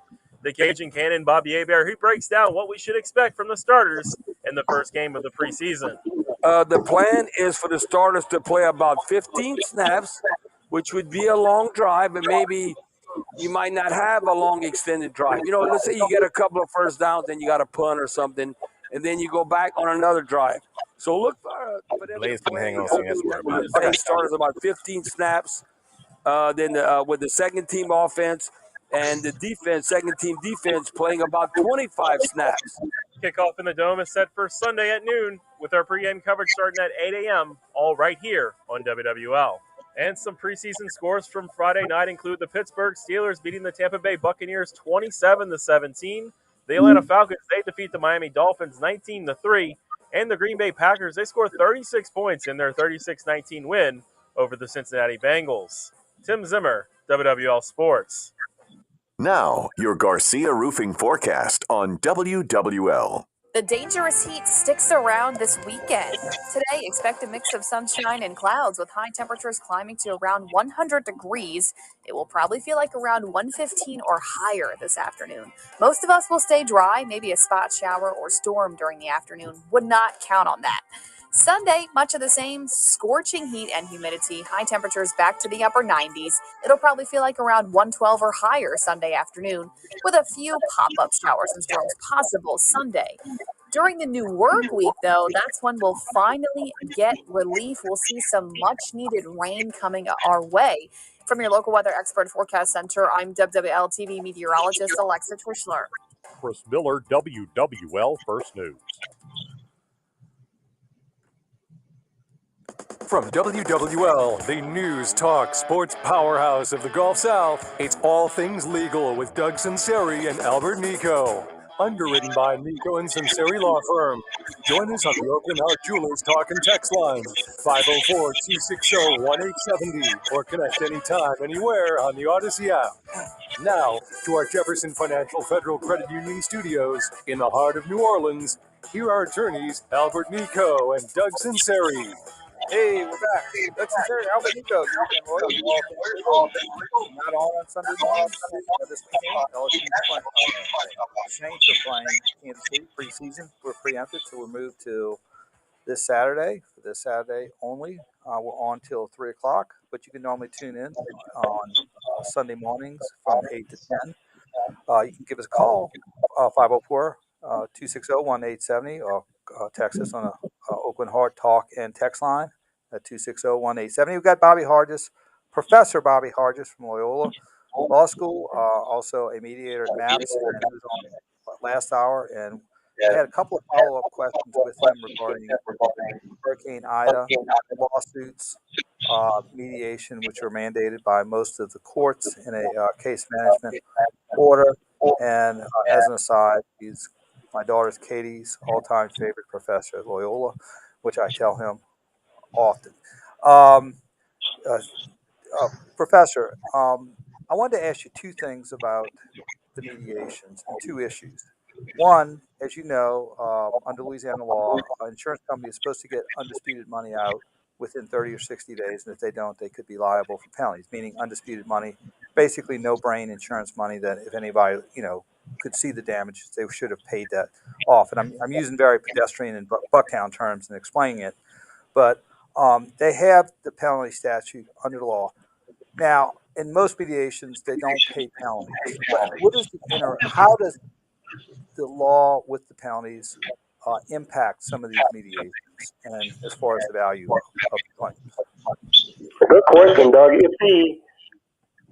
Speaker 17: The Cajun Cannon, Bobby Hebert, he breaks down what we should expect from the starters in the first game of the preseason.
Speaker 18: The plan is for the starters to play about 15 snaps, which would be a long drive, and maybe you might not have a long extended drive. You know, let's say you get a couple of first downs, then you got a punt or something, and then you go back on another drive. So look for them to play starters about 15 snaps. Then with the second team offense and the defense, second team defense playing about 25 snaps.
Speaker 17: Kickoff in the Dome is set for Sunday at noon with our pregame coverage starting at 8 a.m., all right here on WWL. And some preseason scores from Friday night include the Pittsburgh Steelers beating the Tampa Bay Buccaneers 27-17. The Atlanta Falcons, they defeat the Miami Dolphins 19-3. And the Green Bay Packers, they score 36 points in their 36-19 win over the Cincinnati Bengals. Tim Zimmer, WWL Sports.
Speaker 3: Now, your Garcia Roofing forecast on WWL.
Speaker 5: The dangerous heat sticks around this weekend. Today, expect a mix of sunshine and clouds with high temperatures climbing to around 100 degrees. It will probably feel like around 115 or higher this afternoon. Most of us will stay dry, maybe a spot shower or storm during the afternoon. Would not count on that. Sunday, much of the same, scorching heat and humidity, high temperatures back to the upper 90s. It'll probably feel like around 112 or higher Sunday afternoon, with a few pop-up showers and storms possible Sunday. During the new work week, though, that's when we'll finally get relief. We'll see some much-needed rain coming our way. From your local weather expert forecast center, I'm WWL TV meteorologist Alexa Twishler.
Speaker 12: Chris Miller, WWL First News.
Speaker 1: From WWL, the news, talk, sports powerhouse of the Gulf South, it's All Things Legal with Doug Sunseri and Albert Nicaud. Underwritten by Nico and Sunseri Law Firm. Join us on the Open Heart Jewelers Talk and Text line, 504-260-1870, or connect anytime, anywhere on the Odyssey app. Now, to our Jefferson Financial Federal Credit Union studios in the heart of New Orleans, here are attorneys Albert Nicaud and Doug Sunseri.
Speaker 2: Hey, we're back. Doug Sunseri, Albert Nicaud, you can lawyer, all things legal. Not on Sunday mornings. This weekend, LSU playing, Saints are playing Kansas City preseason. We're preempted, so we're moved to this Saturday. For this Saturday only, we're on till 3 o'clock. But you can normally tune in on Sunday mornings from 8 to 10. You can give us a call, 504-260-1870, or text us on the Oakland Heart Talk and text line at 260-1870. We've got Bobby Harges, Professor Bobby Harges from Loyola Law School, also a mediator at MAPS, and he was on last hour, and we had a couple of follow-up questions with him regarding Hurricane Ida, lawsuits, mediation, which are mandated by most of the courts in a case management order. And as an aside, he's my daughter's Katie's all-time favorite professor at Loyola, which I tell him often. Professor, I wanted to ask you two things about the mediations and two issues. One, as you know, under Louisiana law, an insurance company is supposed to get undisputed money out within 30 or 60 days, and if they don't, they could be liable for penalties, meaning undisputed money, basically no-brain insurance money that if anybody, could see the damage, they should have paid that off. And I'm using very pedestrian and Bucktown terms in explaining it, but they have the penalty statute under the law. Now, in most mediations, they don't pay penalties. What is how does the law with the penalties impact some of these mediations, and as far as the value of the claims?
Speaker 6: Good question, Doug.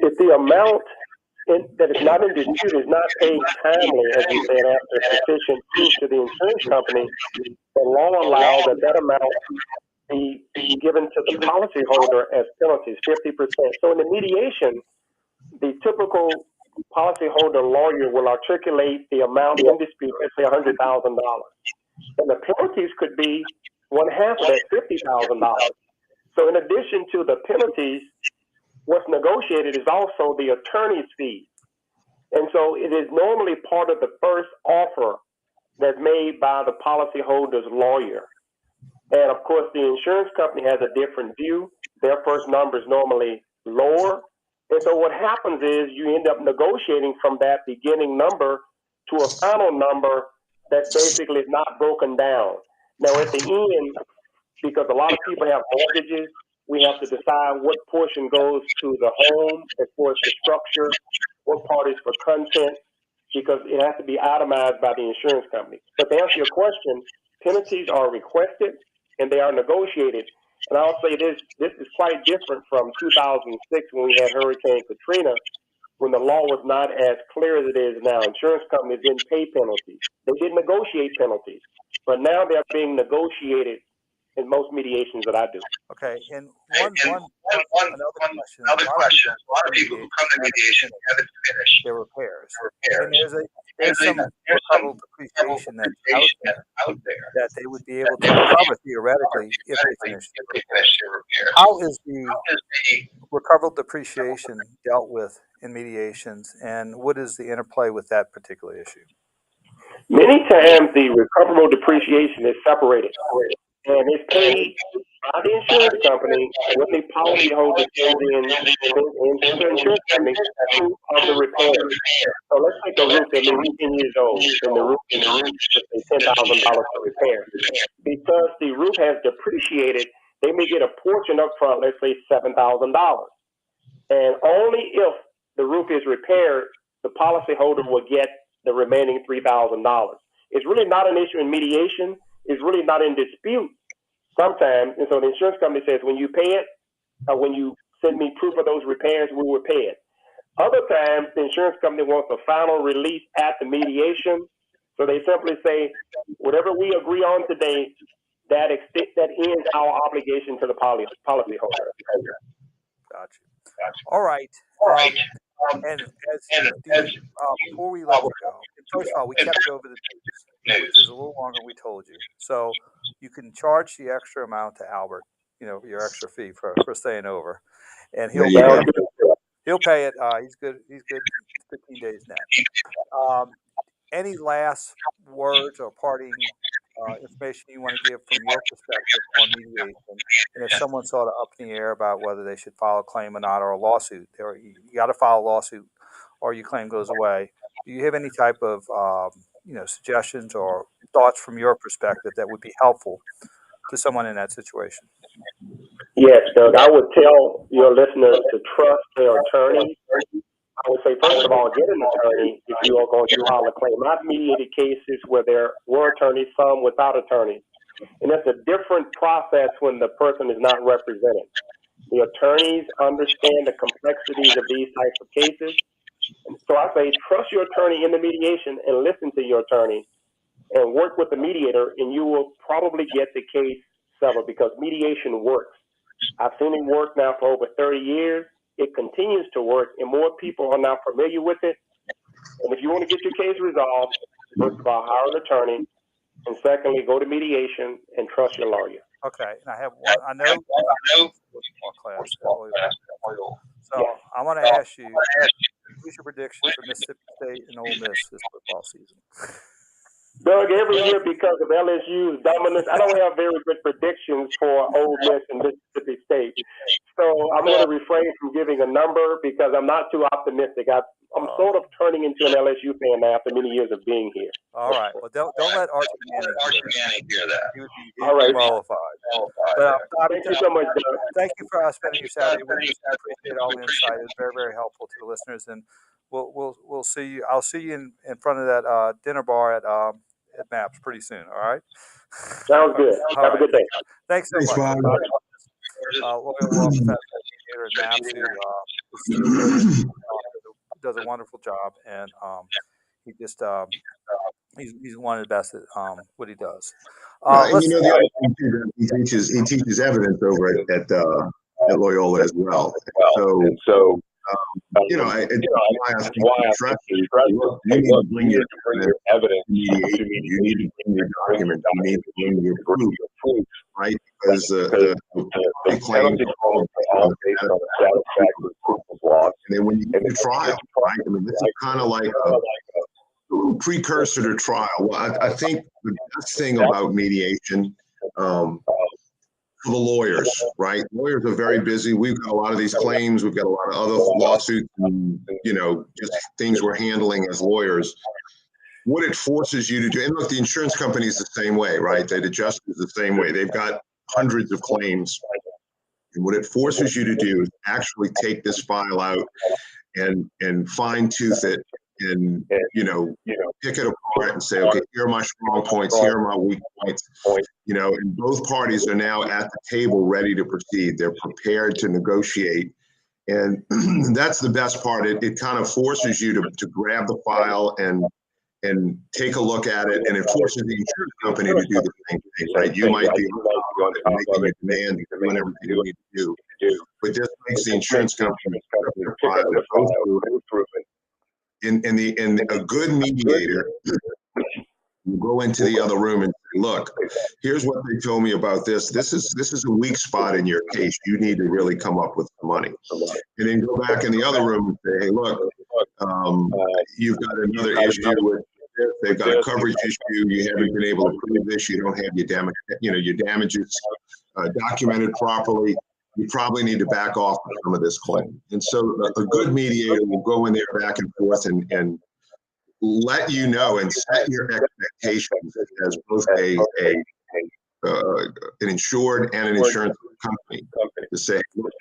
Speaker 6: If the amount that is not in dispute is not paid timely, as you said, after sufficient proof to the insurance company, the law allows that amount be given to the policyholder as penalties, 50%. So in the mediation, the typical policyholder lawyer will articulate the amount in dispute, let's say $100,000. And the penalties could be one half of that, $50,000. So in addition to the penalties, what's negotiated is also the attorney's fees. And so it is normally part of the first offer that's made by the policyholder's lawyer. And of course, the insurance company has a different view. Their first number is normally lower. And so what happens is you end up negotiating from that beginning number to a final number that basically is not broken down. Now, at the end, because a lot of people have mortgages, we have to decide what portion goes to the home as far as the structure, what part is for content, because it has to be itemized by the insurance company. But to answer your question, penalties are requested and they are negotiated. And I'll say this is quite different from 2006 when we had Hurricane Katrina, when the law was not as clear as it is now. Insurance companies didn't pay penalties. They did negotiate penalties, but now they're being negotiated in most mediations that I do.
Speaker 2: Okay, and another question. A lot of people who come to mediation haven't finished their repairs. And there's some recoverable depreciation that's out there that they would be able to recover theoretically if they finish their repairs. How is the recoverable depreciation dealt with in mediations, and what is the interplay with that particular issue?
Speaker 6: Many times the recoverable depreciation is separated. And it's paid by the insurance company when the policyholder sends in to the insurance company proof of the repair. So let's take a roof that may be 10 years old, and the roof is $10,000 for repair. Because the roof has depreciated, they may get a portion up front, let's say $7,000. And only if the roof is repaired, the policyholder will get the remaining $3,000. It's really not an issue in mediation. It's really not in dispute sometimes. And so the insurance company says, when you pay it, when you send me proof of those repairs, we will pay it. Other times, the insurance company wants a final release at the mediation. So they simply say, whatever we agree on today, that ends our obligation to the policyholder.
Speaker 2: Gotcha. All right. And before we let you go, first of all, we kept you over the news, which is a little longer than we told you. So you can charge the extra amount to Albert, your extra fee for staying over, and he'll pay it. He's good. He's good. 15 days net. Any last words or parting information you want to give from your perspective on mediation? And if someone sort of up in the air about whether they should file a claim or not, or a lawsuit, you got to file a lawsuit, or your claim goes away. Do you have any type of suggestions or thoughts from your perspective that would be helpful to someone in that situation?
Speaker 6: Yes, Doug. I would tell your listeners to trust their attorney. I would say, first of all, get an attorney if you are going to file a claim. I've mediated cases where there were attorneys, some without attorneys. And it's a different process when the person is not represented. The attorneys understand the complexities of these types of cases. So I say, trust your attorney in the mediation and listen to your attorney and work with the mediator, and you will probably get the case settled because mediation works. I've seen it work now for over 30 years. It continues to work, and more people are now familiar with it. And if you want to get your case resolved, first of all, hire an attorney, and secondly, go to mediation and trust your lawyer.
Speaker 2: Okay, and I have one. I know class. So I want to ask you, who's your prediction for Mississippi State and Ole Miss this football season?
Speaker 6: Doug, every year because of LSU's dominance, I don't have very good predictions for Ole Miss and Mississippi State. So I'm going to refrain from giving a number because I'm not too optimistic. I'm sort of turning into an LSU fan now after many years of being here.
Speaker 2: All right. Well, don't let Archie Manning hear that. He would be
Speaker 6: all right.
Speaker 2: qualified. But,
Speaker 6: thank you so much, Doug.
Speaker 2: Thank you for spending your Saturday with us. I appreciate all the insight. It's very, very helpful to the listeners. And we'll see you. I'll see you in front of that dinner bar at Maps pretty soon. All right.
Speaker 6: Sounds good. Have a good day.
Speaker 2: Thanks so much. Loyola Mediator at Maps, who does a wonderful job, and he just he's one of the best at what he does.
Speaker 7: And the other thing too, he teaches evidence over at Loyola as well. So why ask you to trust you? You need to bring your evidence to mediation. You need to bring your documents. You need to bring your proof, right? Because the claims are based on a satisfactory proof of loss. And then when you get to trial, right? I mean, this is kind of like a precursor to trial. Well, I think the best thing about mediation, for the lawyers, right? Lawyers are very busy. We've got a lot of these claims. We've got a lot of other lawsuits, and, just things we're handling as lawyers. What it forces you to do, and look, the insurance company is the same way, right? The adjuster is the same way. They've got hundreds of claims. And what it forces you to do is actually take this file out and fine tooth it and, pick it apart and say, okay, here are my strong points, here are my weak points, and both parties are now at the table ready to proceed. They're prepared to negotiate. And that's the best part. It kind of forces you to grab the file and take a look at it. And it forces the insurance company to do the same thing, right? You might be making a demand, doing everything you need to do. But this makes the insurance company file go through it. And a good mediator will go into the other room and say, look, here's what they told me about this. This is a weak spot in your case. You need to really come up with some money. And then go back in the other room and say, hey, look, you've got another issue with this. They've got a coverage issue. You haven't been able to prove this. You don't have your damages documented properly. You probably need to back off on some of this claim. And so a good mediator will go in there back and forth and let you know and set your expectations as both an insured and an insurance company to say, look,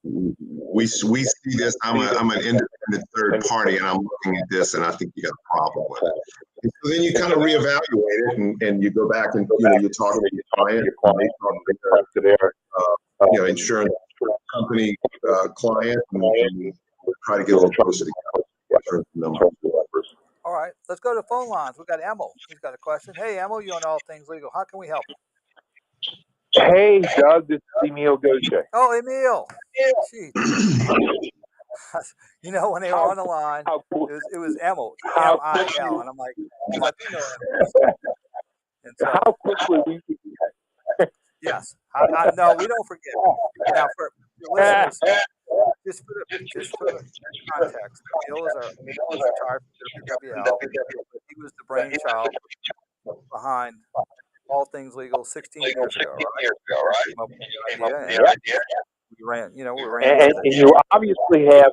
Speaker 7: we see this. I'm an independent third party, and I'm looking at this, and I think you got a problem with it. And so then you kind of reevaluate it, and you go back and you talk to your client, talk to their insurance company client, and try to get a little closer to numbers.
Speaker 2: All right, let's go to the phone lines. We've got Emil. He's got a question. Hey, Emil, you on All Things Legal. How can we help you?
Speaker 8: Hey, Doug, this is Emil Goche.
Speaker 2: Oh, Emil. You know, when they were on the line, it was Emil, M-I-L, and I'm like, because I do know Emil. And so,
Speaker 8: how quickly we forget.
Speaker 2: Yes, no, we don't forget. Now, for listeners, just for the context, Emil is retired from WWL. He was the brainchild behind all things legal 16 years ago, right? We ran, we ran.
Speaker 8: And you obviously have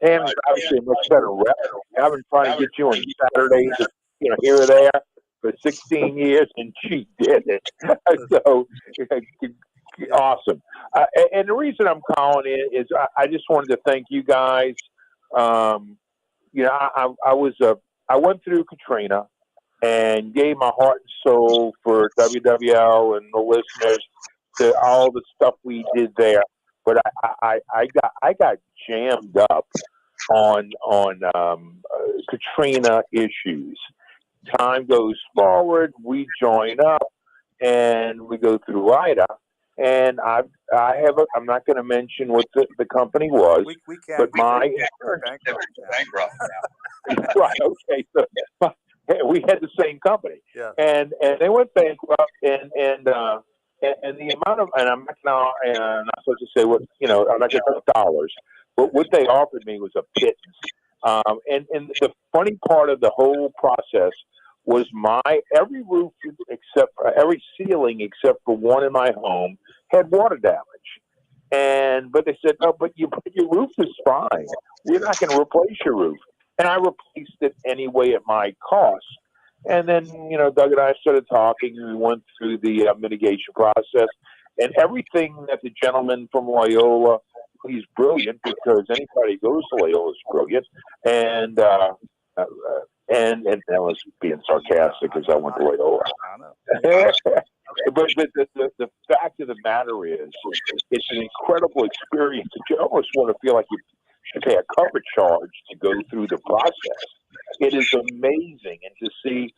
Speaker 8: Tammy's obviously a much better rep. I've been trying to get you on Saturdays, here or there for 16 years, and she did it. So awesome. And the reason I'm calling in is I just wanted to thank you guys. I went through Katrina and gave my heart and soul for WWL and the listeners to all the stuff we did there. But I got jammed up on Katrina issues. Time goes forward, we join up, and we go through Ida. And I'm not going to mention what the company was, but my bankrupt now. Right? Okay, so we had the same company, and they went bankrupt, and the amount of, and I'm not supposed to say what, I'm not going to talk dollars, but what they offered me was a pittance. And the funny part of the whole process was every roof every ceiling except for one in my home had water damage. But they said, no, but your roof is fine. We're not going to replace your roof. And I replaced it anyway at my cost. And then, Doug and I started talking, and we went through the mitigation process. And everything that the gentleman from Loyola, he's brilliant because anybody who goes to Loyola is brilliant. And that was being sarcastic because I went to Loyola. But the fact of the matter is, it's an incredible experience. You almost want to feel like you should pay a cover charge to go through the process. It is amazing, and to see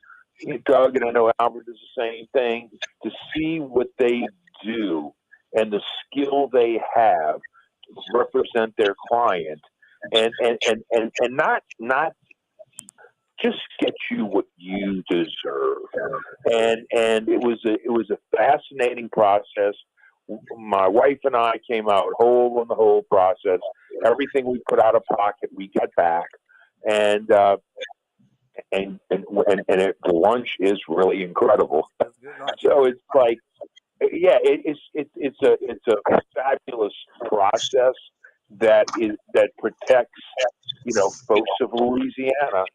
Speaker 8: Doug, and I know Albert does the same thing, to see what they do and the skill they have to represent their client, and not just get you what you deserve. And it was a fascinating process. My wife and I came out whole on the whole process. Everything we put out of pocket, we got back. And the lunch is really incredible. So it's like, it's a fabulous process that protects folks of Louisiana.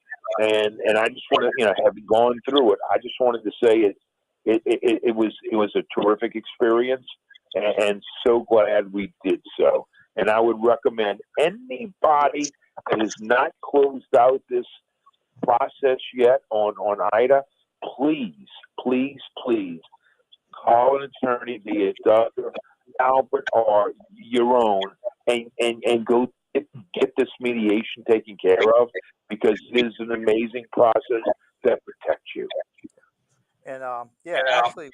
Speaker 8: And I just want to having gone through it, I just wanted to say it was a terrific experience, and so glad we did so. And I would recommend anybody that has not closed out this process yet on Ida, please call an attorney, be it Doug, Albert, or your own, and go get this mediation taken care of, because it is an amazing process that protects you.
Speaker 2: And actually,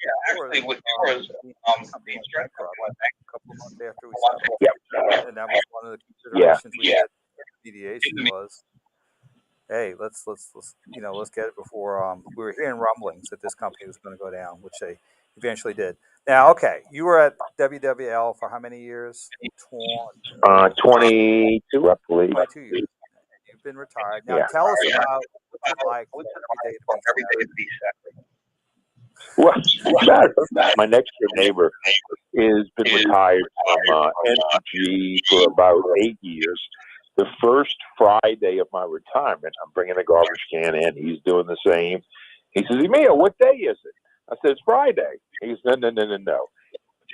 Speaker 2: with yours, being a couple of months after we started, and that was one of the considerations we had. Mediation was, hey, let's get it before we were hearing rumblings that this company was going to go down, which they eventually did. Now, okay, you were at WWL for how many years?
Speaker 8: 22, I believe.
Speaker 2: 22 years. You've been retired. Now, tell us about what's it like every day to be Saturday.
Speaker 8: Well, my next door neighbor has been retired from NG for about 8 years. The first Friday of my retirement, I'm bringing a garbage can in. He's doing the same. He says, Emil, what day is it? I said, it's Friday. He says, no.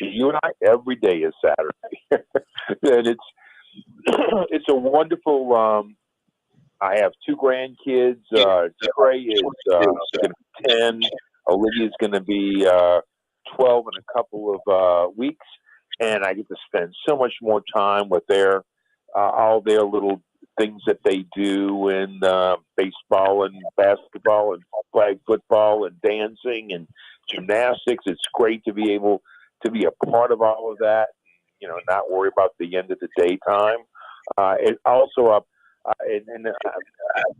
Speaker 8: You and I, every day is Saturday. And it's a wonderful, I have 2 grandkids. Trey is going to be 10. Olivia's going to be 12 in a couple of weeks. And I get to spend so much more time with all their little things that they do in baseball and basketball and flag football and dancing and gymnastics. It's great to be able to be a part of all of that, not worry about the end of the daytime. It also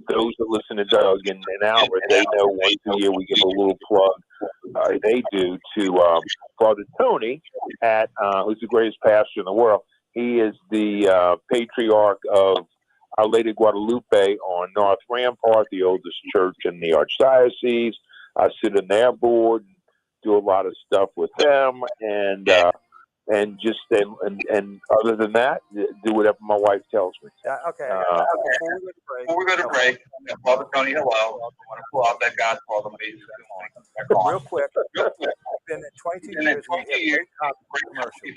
Speaker 8: those that listen to Doug and Albert, they know once a year we give a little plug. They do to Father Tony who's the greatest pastor in the world. He is the patriarch of Our Lady of Guadalupe on North Rampart, the oldest church in the archdiocese. I sit in their board, do a lot of stuff with them, and other than that, do whatever my wife tells me.
Speaker 2: Okay.
Speaker 9: Before we go to break, Father Tony, hello. I want to pull out that gospel the way
Speaker 2: Real quick. It's been 22 years. Great commercial.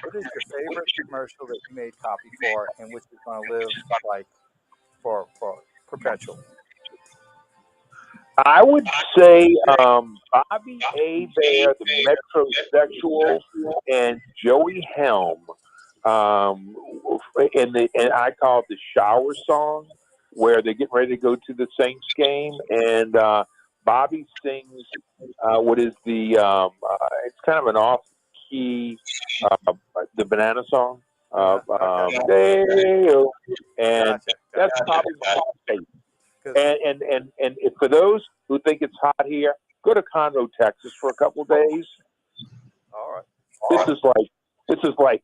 Speaker 2: What is your favorite commercial that you made copy for, and which is going to live like for perpetual?
Speaker 8: I would say Bobby A. Bear, the Metrosexual, and Joey Helm, and I call it the shower song, where they're getting ready to go to the Saints game, and Bobby sings what is the it's kind of an off-key the Banana song, and that's probably my favorite. And for those who think it's hot here, go to Conroe, Texas for a couple of days.
Speaker 2: All right.
Speaker 8: This is like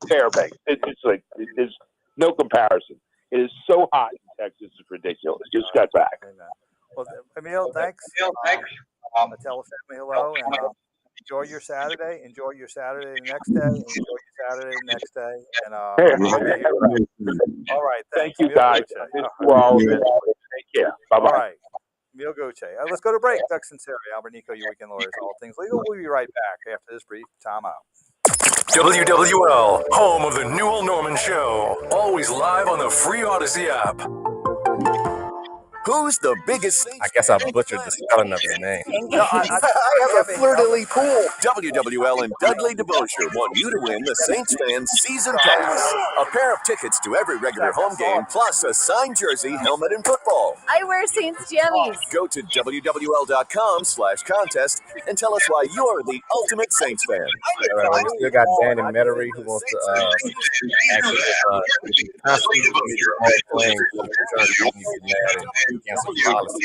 Speaker 8: Fairbanks. There's no comparison. It is so hot in Texas, it's ridiculous. Just got back.
Speaker 2: Well, Emil, thanks. Tell the family hello and enjoy your Saturday. Enjoy your Saturday the next day. Enjoy your Saturday the next day. And all right.
Speaker 8: Thank you, guys. Take care. Bye bye.
Speaker 2: All right. Emil Goche. Let's go to break. Doug Sunseri, Albert Nicaud, your weekend lawyers, all things legal. We'll be right back after this brief timeout.
Speaker 1: WWL, home of the Newell Norman Show. Always live on the free Odyssey app.
Speaker 30: Who's the biggest?
Speaker 10: I guess I butchered the spelling of his name.
Speaker 30: I have a flirtily pool. WWL and Dudley DeBosier want you to win the Saints Fans Season Pass. A pair of tickets to every regular home game, plus a signed jersey, helmet, and football.
Speaker 5: I wear Saints jammies.
Speaker 30: Go to WWL.com/contest and tell us why you're the ultimate Saints fan.
Speaker 10: We still got Dan and Metairie who wants to actually playing cancel policy.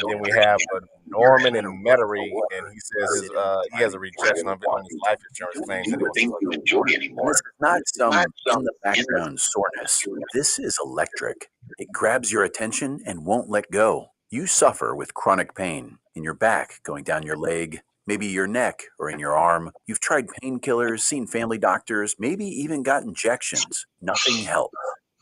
Speaker 10: And then we have Norman and Metairie, and he says he has a rejection on his life insurance claim.
Speaker 30: This is not some in the background soreness. This is electric. It grabs your attention and won't let go. You suffer with chronic pain in your back, going down your leg, maybe your neck or in your arm. You've tried painkillers, seen family doctors, maybe even got injections. Nothing helps.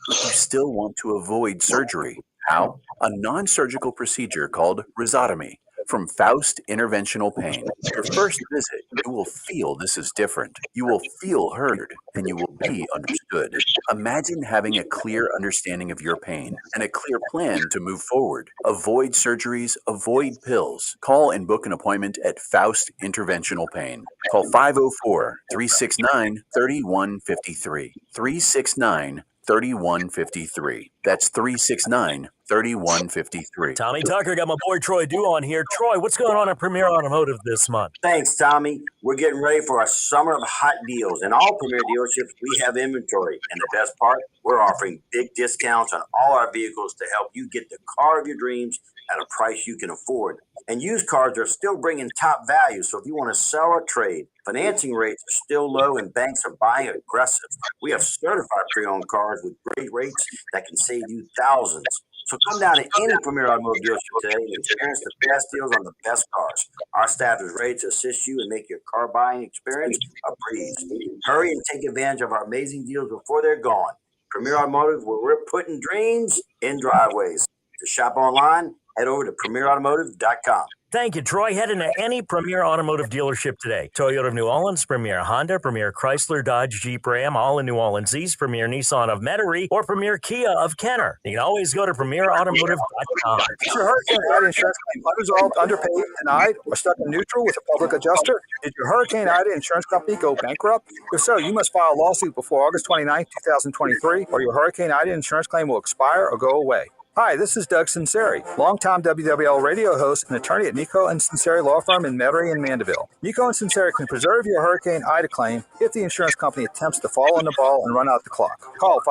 Speaker 30: You still want to avoid surgery. How? A non-surgical procedure called rhizotomy from Faust Interventional Pain. Your first visit, you will feel this is different. You will feel heard, and you will be understood. Imagine having a clear understanding of your pain and a clear plan to move forward. Avoid surgeries, avoid pills. Call and book an appointment at Faust Interventional Pain. Call 504-369-3153. 369-3153. That's 369-3153.
Speaker 19: Tommy Tucker got my boy Troy Dew on here. Troy, what's going on at Premier Automotive this month?
Speaker 20: Thanks, Tommy. We're getting ready for a summer of hot deals. In all Premier dealerships, we have inventory. And the best part, we're offering big discounts on all our vehicles to help you get the car of your dreams at a price you can afford. And used cars are still bringing top value. So if you want to sell or trade, financing rates are still low and banks are buying aggressive. We have certified pre-owned cars with great rates that can save you thousands. So come down to any Premier Automotive dealership today and experience the best deals on the best cars. Our staff is ready to assist you and make your car buying experience a breeze. Hurry and take advantage of our amazing deals before they're gone. Premier Automotive, where we're putting dreams in driveways. To shop online, head over to premierautomotive.com.
Speaker 19: Thank you, Troy. Head into any Premier Automotive dealership today. Toyota of New Orleans, Premier Honda, Premier Chrysler, Dodge, Jeep, Ram, all in New Orleans East, Premier Nissan of Metairie, or Premier Kia of Kenner. You can always go to premierautomotive.com.
Speaker 21: Is your hurricane Ida insurance claim unresolved, underpaid, denied, or stuck in neutral with a public adjuster? Did your Hurricane Ida insurance company go bankrupt? If so, you must file a lawsuit before August 29, 2023, or your Hurricane Ida insurance claim will expire or go away. Hi, this is Doug Sunseri, longtime WWL radio host and attorney at Nicaud and Sunseri Law Firm in Metairie and Mandeville. Nicaud and Sunseri can preserve your Hurricane Ida claim if the insurance company attempts to fall on the ball and run out the clock. Call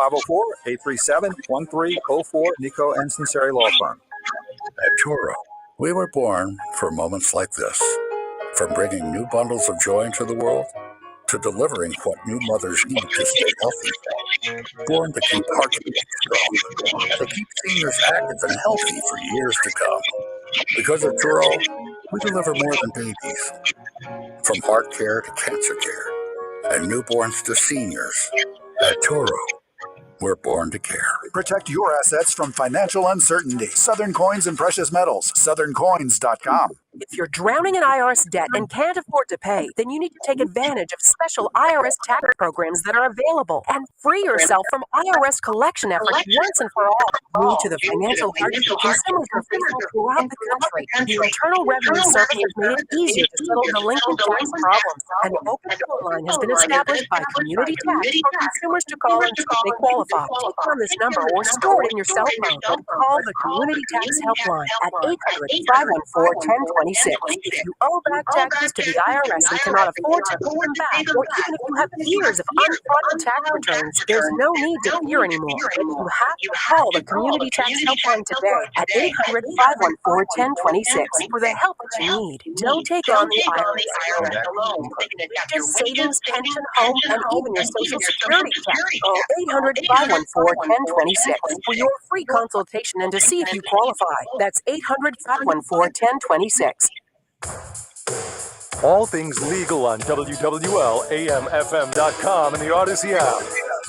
Speaker 21: 504-837-1304 Nicaud and Sunseri Law Firm.
Speaker 4: At Turo, we were born for moments like this. From bringing new bundles of joy into the world to delivering what new mothers need to stay healthy. Born to keep hearts beating strong, to keep seniors active and healthy for years to come. Because at Turo, we deliver more than babies. From heart care to cancer care and newborns to seniors. At Turo, we're born to care.
Speaker 11: Protect your assets from financial uncertainty. Southern Coins and Precious Metals. SouthernCoins.com.
Speaker 14: If you're drowning in IRS debt and can't afford to pay, then you need to take advantage of special IRS tax programs that are available and free yourself from IRS collection efforts once and for all. Due to the financial hardship consumers are facing throughout the country, the Internal Revenue Service has made it easier to settle delinquent tax problems. An open phone line has been established by Community Tax for consumers to call and see if they qualify. Take on this number or store it in your cell phone and call the Community Tax Helpline at 800-514-1026. If you owe back taxes to the IRS and cannot afford to pay them back, or even if you have years of unfiled tax returns, there's no need to fear anymore. You have to call the Community Tax Helpline today at 800-514-1026 for the help that you need. Don't take on the IRS alone. Just savings, pension, home, and even your Social Security tax. Call 800-514-1026 for your free consultation and to see if you qualify. That's 800-514-1026.
Speaker 1: All things legal on WWL, AMFM.com, and the Odyssey app.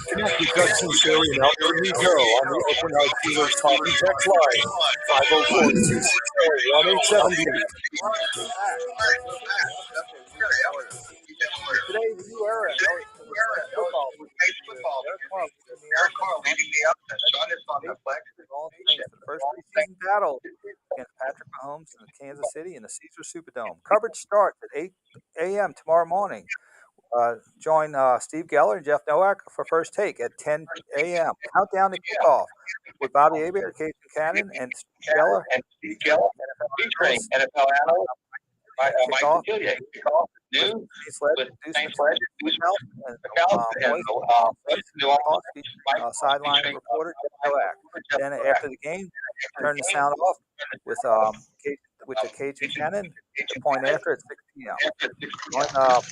Speaker 1: Connect with Doug Sunseri and Albert Nicaud on the Open Heart Dealers Talk and Text line, 504-260-1870.
Speaker 2: Today, the new era. Football. The first preseason battle against Patrick Mahomes in Kansas City in the Caesars Superdome. Coverage starts at 8 a.m. tomorrow morning. Join Steve Geller and Jeff Nowak for First Take at 10 a.m. Countdown to kickoff with Bobby Hebert, Casey Cannon, and Steve Geller.
Speaker 9: Featuring NFL analyst Mike Kickoff noon with Thanks Ledge,
Speaker 2: sideline reporter Jeff Nowak. Then after the game, turn the sound off with the Casey Cannon. The point after at 6 p.m.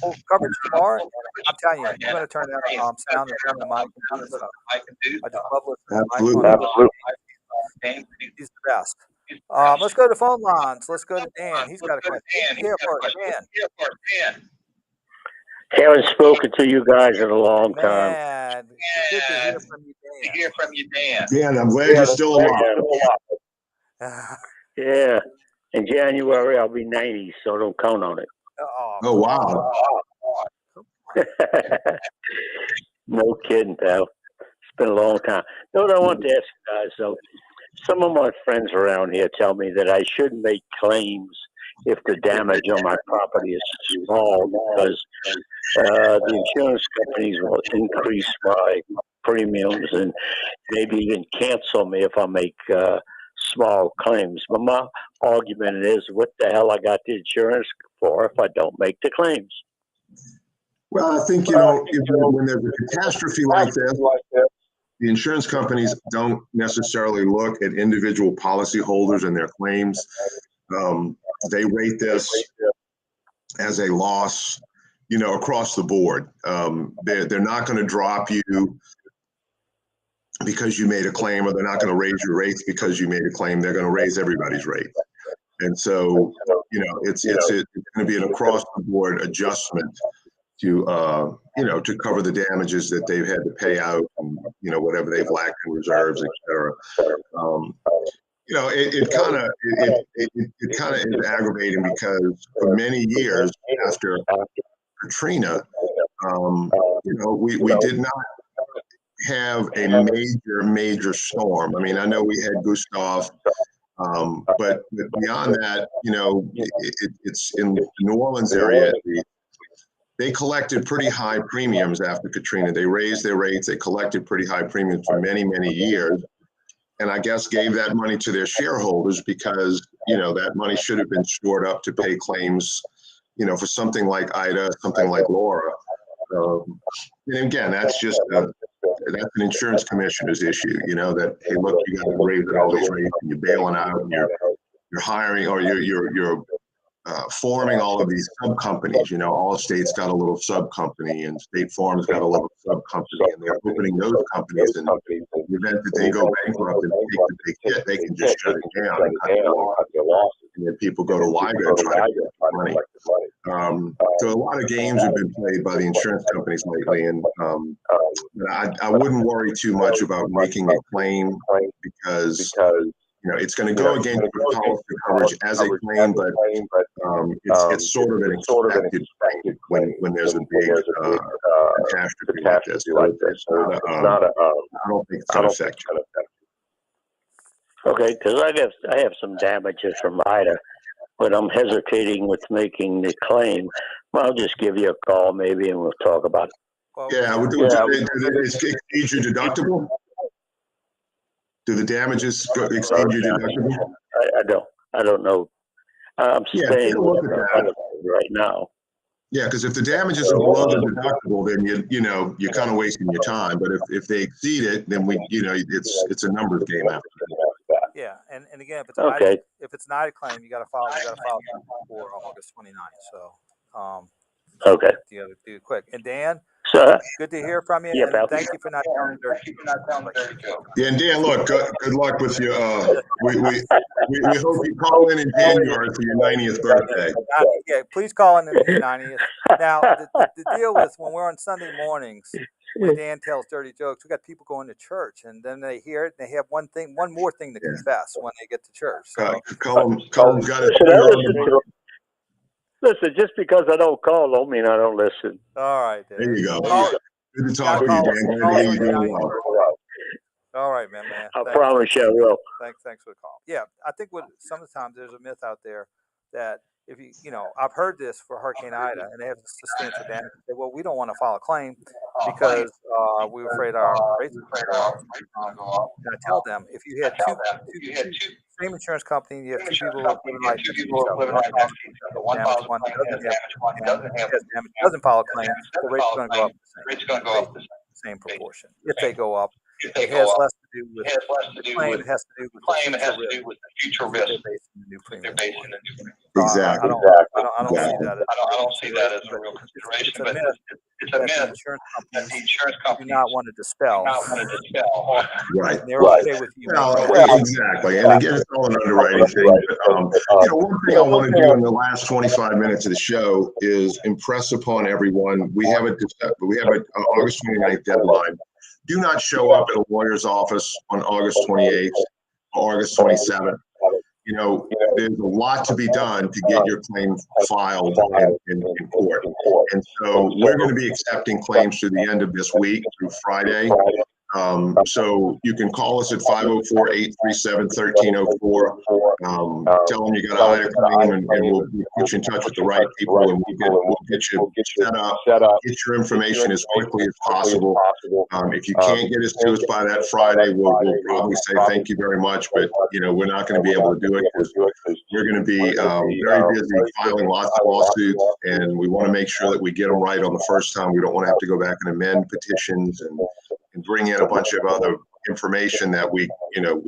Speaker 2: Full coverage tomorrow. I'm telling you, you're going to turn that sound and turn the mic. I just love listening to Mike. Absolutely. He's the best. Let's go to phone lines. Let's go to Dan. He's got a question. Here for Dan.
Speaker 6: Haven't spoken to you guys in a long time.
Speaker 2: Man, good to hear from you, Dan.
Speaker 7: Dan, I'm glad you're still alive.
Speaker 6: Yeah. In January, I'll be 90, so don't count on it.
Speaker 7: Oh, wow.
Speaker 6: No kidding, pal. It's been a long time. No, I want to ask you guys, though. Some of my friends around here tell me that I shouldn't make claims if the damage on my property is small because the insurance companies will increase my premiums and maybe even cancel me if I make small claims. But my argument is, what the hell I got the insurance for if I don't make the claims?
Speaker 7: Well, I think, when there's a catastrophe like this, the insurance companies don't necessarily look at individual policyholders and their claims. They rate this as a loss, across the board. They're not going to drop you because you made a claim, or they're not going to raise your rates because you made a claim. They're going to raise everybody's rate. And so, it's going to be an across the board adjustment to cover the damages that they've had to pay out, and, whatever they've lacked in reserves, et cetera. It kind of is aggravating because for many years after Katrina, we did not have a major storm. I mean, I know we had Gustav, but beyond that, it's in the New Orleans area. They collected pretty high premiums after Katrina. They raised their rates. They collected pretty high premiums for many, many years. and I guess gave that money to their shareholders because, that money should have been stored up to pay claims, for something like Ida, something like Laura. And again, that's an insurance commissioner's issue, that, hey, look, you got to raise it all these rates, and you're bailing out, and you're hiring, or you're forming all of these sub companies. Allstate's got a little sub company, and State Farm's got a little sub company, and they're opening those companies. And in the event that they go bankrupt and take the big hit, they can just shut it down and cut their losses. And then people go to WIGA and try to get money. So a lot of games have been played by the insurance companies lately, and I wouldn't worry too much about making a claim because it's going to go against your policy coverage as a claim, but it's sort of an expected when there's a big catastrophe like this. So I don't think it's going to affect you.
Speaker 15: Okay, because I have some damages from Ida, but I'm hesitating with making the claim. I'll just give you a call maybe, and we'll talk about it.
Speaker 7: Exceed your deductible? Do the damages exceed your deductible?
Speaker 15: I don't know. I'm staying right now.
Speaker 7: Yeah, because if the damages are below the deductible, then you're kind of wasting your time. But if they exceed it, then it's a numbers game after that.
Speaker 2: Yeah, and again, if it's an Ida claim, you got to file before August 29th. So
Speaker 15: okay,
Speaker 2: you got to do it quick. And Dan,
Speaker 15: so,
Speaker 2: good to hear from you.
Speaker 15: Yeah,
Speaker 2: and thank you for not telling dirty.
Speaker 7: Yeah, and Dan, look, good luck with your. We hope you call in January for your 90th birthday.
Speaker 2: Yeah, please call in your 90th. Now, the deal with when we're on Sunday mornings, when Dan tells dirty jokes, we got people going to church, and then they hear it, and they have one more thing to confess when they get to church. So
Speaker 7: Colin got it.
Speaker 15: Listen, just because I don't call don't mean I don't listen.
Speaker 2: All right, Dan.
Speaker 7: There you go. Good to talk to you, Dan. Glad to hear you doing well.
Speaker 2: All right, man.
Speaker 15: I promise you I will.
Speaker 2: Thanks for the call. Yeah, I think sometimes there's a myth out there that if I've heard this for Hurricane Ida, and they have substantial damage. They say, well, we don't want to file a claim because we're afraid our rates are going to go up. And I tell them, if you had two same insurance company, you have two people living right next to each other. One doesn't file a claim, the rate's going to go up the same proportion. If they go up, it has less to do with the claim. It has to do with the future risk. They're based in the new premium.
Speaker 7: Exactly.
Speaker 2: I don't see that as a real consideration. But it's a myth that the insurance companies do not want to dispel.
Speaker 7: Right.
Speaker 2: They're okay with you.
Speaker 7: Exactly. And again, it's all an underwriting thing. But, one thing I want to do in the last 25 minutes of the show is impress upon everyone. We have an August 29th deadline. Do not show up at a lawyer's office on August 28th or August 27th. There's a lot to be done to get your claim filed in court. And so we're going to be accepting claims through the end of this week, through Friday. So you can call us at 504-837-1304. Tell them you got a Ida claim, and we'll put you in touch with the right people, and we'll get you set up, get your information as quickly as possible. If you can't get us to us by that Friday, we'll probably say thank you very much, but we're not going to be able to do it because we're going to be very busy filing lots of lawsuits, and we want to make sure that we get them right on the first time. We don't want to have to go back and amend petitions and bring in a bunch of other information that we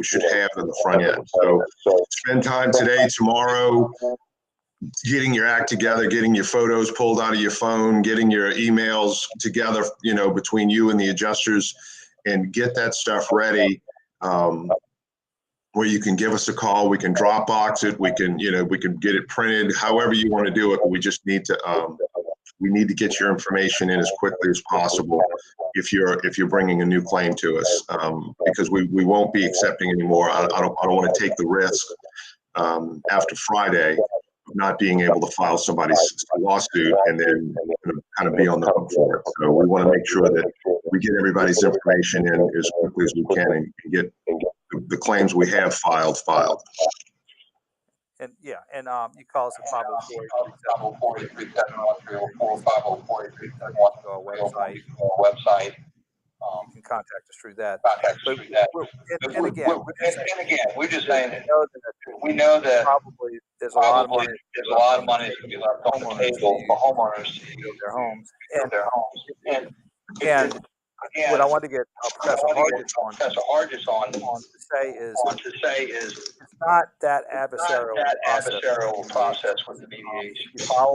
Speaker 7: should have in the front end. So spend time today, tomorrow, getting your act together, getting your photos pulled out of your phone, getting your emails together, between you and the adjusters, and get that stuff ready. Where you can give us a call, we can Dropbox it, we can get it printed, however you want to do it. But we just need to, we need to get your information in as quickly as possible if you're bringing a new claim to us, because we won't be accepting anymore. I don't want to take the risk after Friday of not being able to file somebody's lawsuit and then kind of be on the hook for it. So we want to make sure that we get everybody's information in as quickly as we can and get the claims we have filed.
Speaker 2: And you call us at 504-837-1304, 504-837-1304, our website. You can can contact us through that.
Speaker 9: And again, we're just saying that we know that
Speaker 2: probably there's a lot of money
Speaker 9: that's going to be left on the table for homeowners to
Speaker 2: build their homes.
Speaker 9: And
Speaker 2: what I want to get Professor Harges on to say is it's not that adversarial process
Speaker 9: with the mediation.
Speaker 2: You file a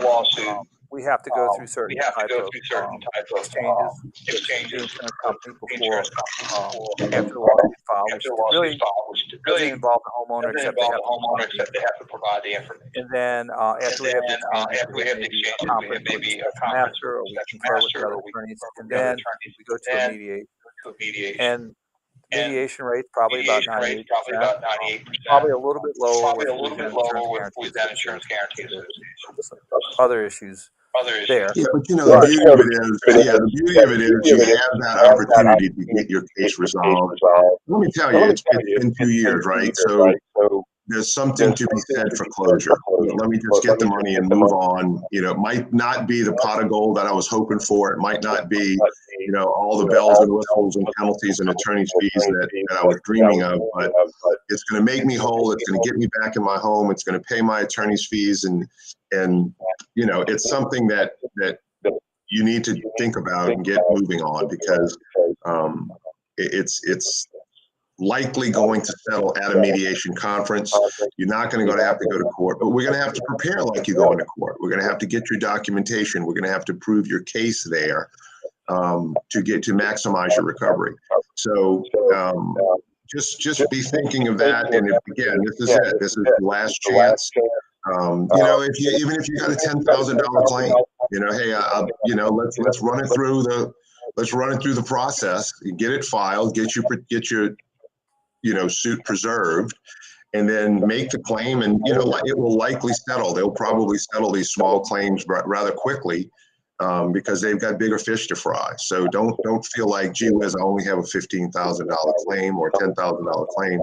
Speaker 2: lawsuit. We have to go through certain type of exchanges with the insurance company before after the lawsuit filed, which really doesn't involve the homeowner except they have to provide the information. And then after we have the exchange, maybe a master, or we confer with the other attorneys, and then we go to a mediation. And mediation rate probably about 98%. Probably a little bit lower with that insurance guarantee. Other issues there.
Speaker 7: Yeah, but the beauty of it is you have that opportunity to get your case resolved. Let me tell you, it's been 2 years, right? So there's something to be said for closure. Let me just get the money and move on. It might not be the pot of gold that I was hoping for. It might not be, all the bells and whistles and penalties and attorney's fees that I was dreaming of, but it's going to make me whole. It's going to get me back in my home. It's going to pay my attorney's fees. And it's something that you need to think about and get moving on, because it's likely going to settle at a mediation conference. You're not going to have to go to court, but we're going to have to prepare like you go into court. We're going to have to get your documentation. We're going to have to prove your case there to maximize your recovery. So just be thinking of that. And again, this is it. This is the last chance. Even if you got a $10,000 claim, let's run it through the process, get it filed, get your suit preserved, and then make the claim, and it will likely settle. They'll probably settle these small claims rather quickly because they've got bigger fish to fry. So don't feel like, gee whiz, I only have a $15,000 claim or $10,000 claim.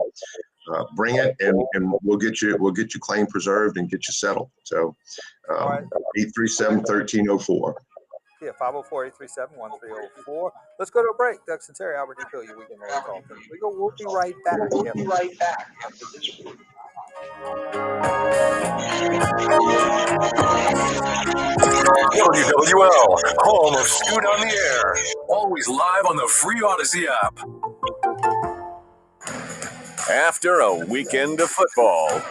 Speaker 7: Bring it, and we'll get your claim preserved and get you settled. So 837-1304.
Speaker 2: Yeah, 504-837-1304. Let's go to a break. Doug Sunseri, Albert Nicaud, your weekend radio call. We'll be right back. After this.
Speaker 3: WWL, home of Scoot on the Air. Always live on the free Odyssey app. After a weekend of football,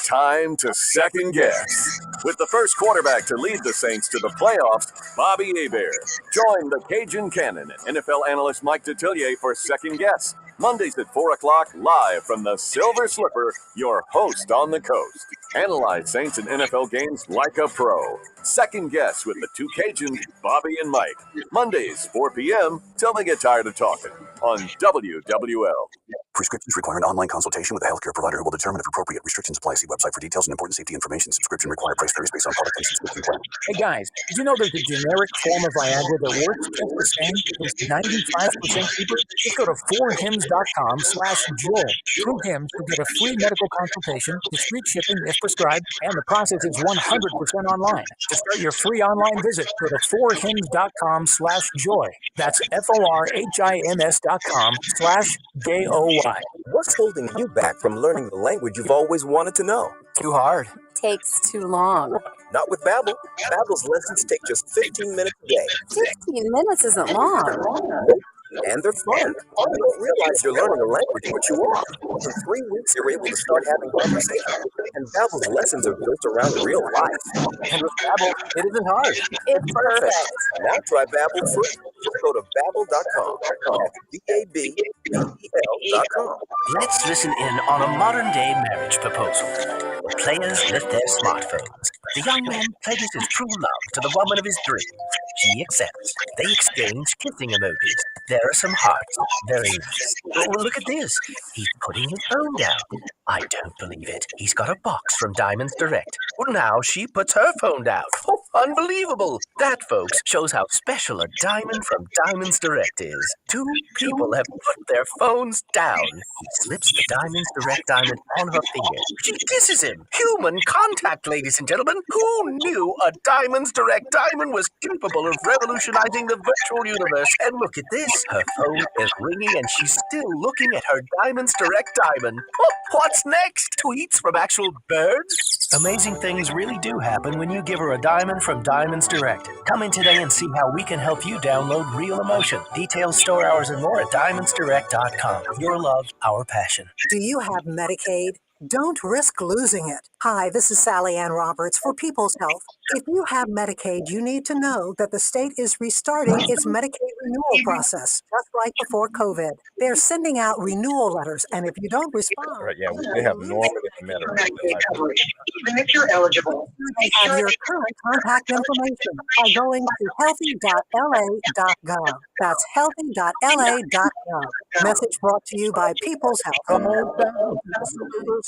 Speaker 3: time to second guess. With the first quarterback to lead the Saints to the playoffs, Bobby Hebert. Join the Cajun Cannon and NFL analyst Mike Detillier for Second Guess. Mondays at 4 o'clock, live from the Silver Slipper, your host on the coast. Analyze Saints and NFL games like a pro. Second Guess with the two Cajuns, Bobby and Mike. Mondays, 4 p.m., till they get tired of talking on WWL.
Speaker 30: Prescriptions require an online consultation with a healthcare provider who will determine if appropriate restrictions apply. See website for details and important safety information. Subscription required. Price varies based on product and subscription plan.
Speaker 19: Hey guys, did you know there's a generic form of Viagra that works just the same? It's 95% cheaper. Just go to 4hims.com/joy. Through Hims, you get a free medical consultation, discreet shipping if prescribed, and the process is 100% online. To start your free online visit, go to 4hims.com/joy. That's FORHIMS.com/JOY.
Speaker 13: What's holding you back from learning the language you've always wanted to know?
Speaker 14: Too hard. Takes too long.
Speaker 13: Not with Babbel. Babbel's lessons take just 15 minutes a day.
Speaker 14: 15 minutes isn't long.
Speaker 13: And they're fun. You don't realize you're learning a language, but you are. In 3 weeks, you're able to start having conversations. And Babbel's lessons are built around real life. And with Babbel, it isn't hard.
Speaker 14: It's perfect.
Speaker 13: Now try Babbel free. Just go to Babbel.com. Babbel.com.
Speaker 16: Let's listen in on a modern-day marriage proposal. The players lift their smartphones. The young man pledges his true love to the woman of his dreams. She accepts. They exchange kissing emojis. There are some hearts. Very nice. Oh, look at this. He's putting his phone down. I don't believe it. He's got a box from Diamonds Direct. Well, now she puts her phone down. Unbelievable! That, folks, shows how special a diamond from Diamonds Direct is. Two people have put their phones down. He slips the Diamonds Direct diamond on her finger. She kisses him. Human contact, ladies and gentlemen. Who knew a Diamonds Direct diamond was capable of revolutionizing the virtual universe? And look at this. Her phone is ringing and she's still looking at her Diamonds Direct diamond. Oh, what's next? Tweets from actual birds? Amazing things really do happen when you give her a diamond from Diamonds Direct. Come in today and see how we can help you download real emotion. Details, store hours, and more at diamondsdirect.com. Your love, our passion.
Speaker 17: Do you have Medicaid? Don't risk losing it. Hi, this is Sally Ann Roberts for People's Health. If you have Medicaid, you need to know that the state is restarting its Medicaid renewal process, just like before COVID. They're sending out renewal letters, and if you don't respond...
Speaker 10: Right, yeah, they have Norman and Medicaid.
Speaker 17: Even if you're eligible, they have your current contact information by going to healthy.la.gov. That's healthy.la.gov. Message brought to you by People's Health.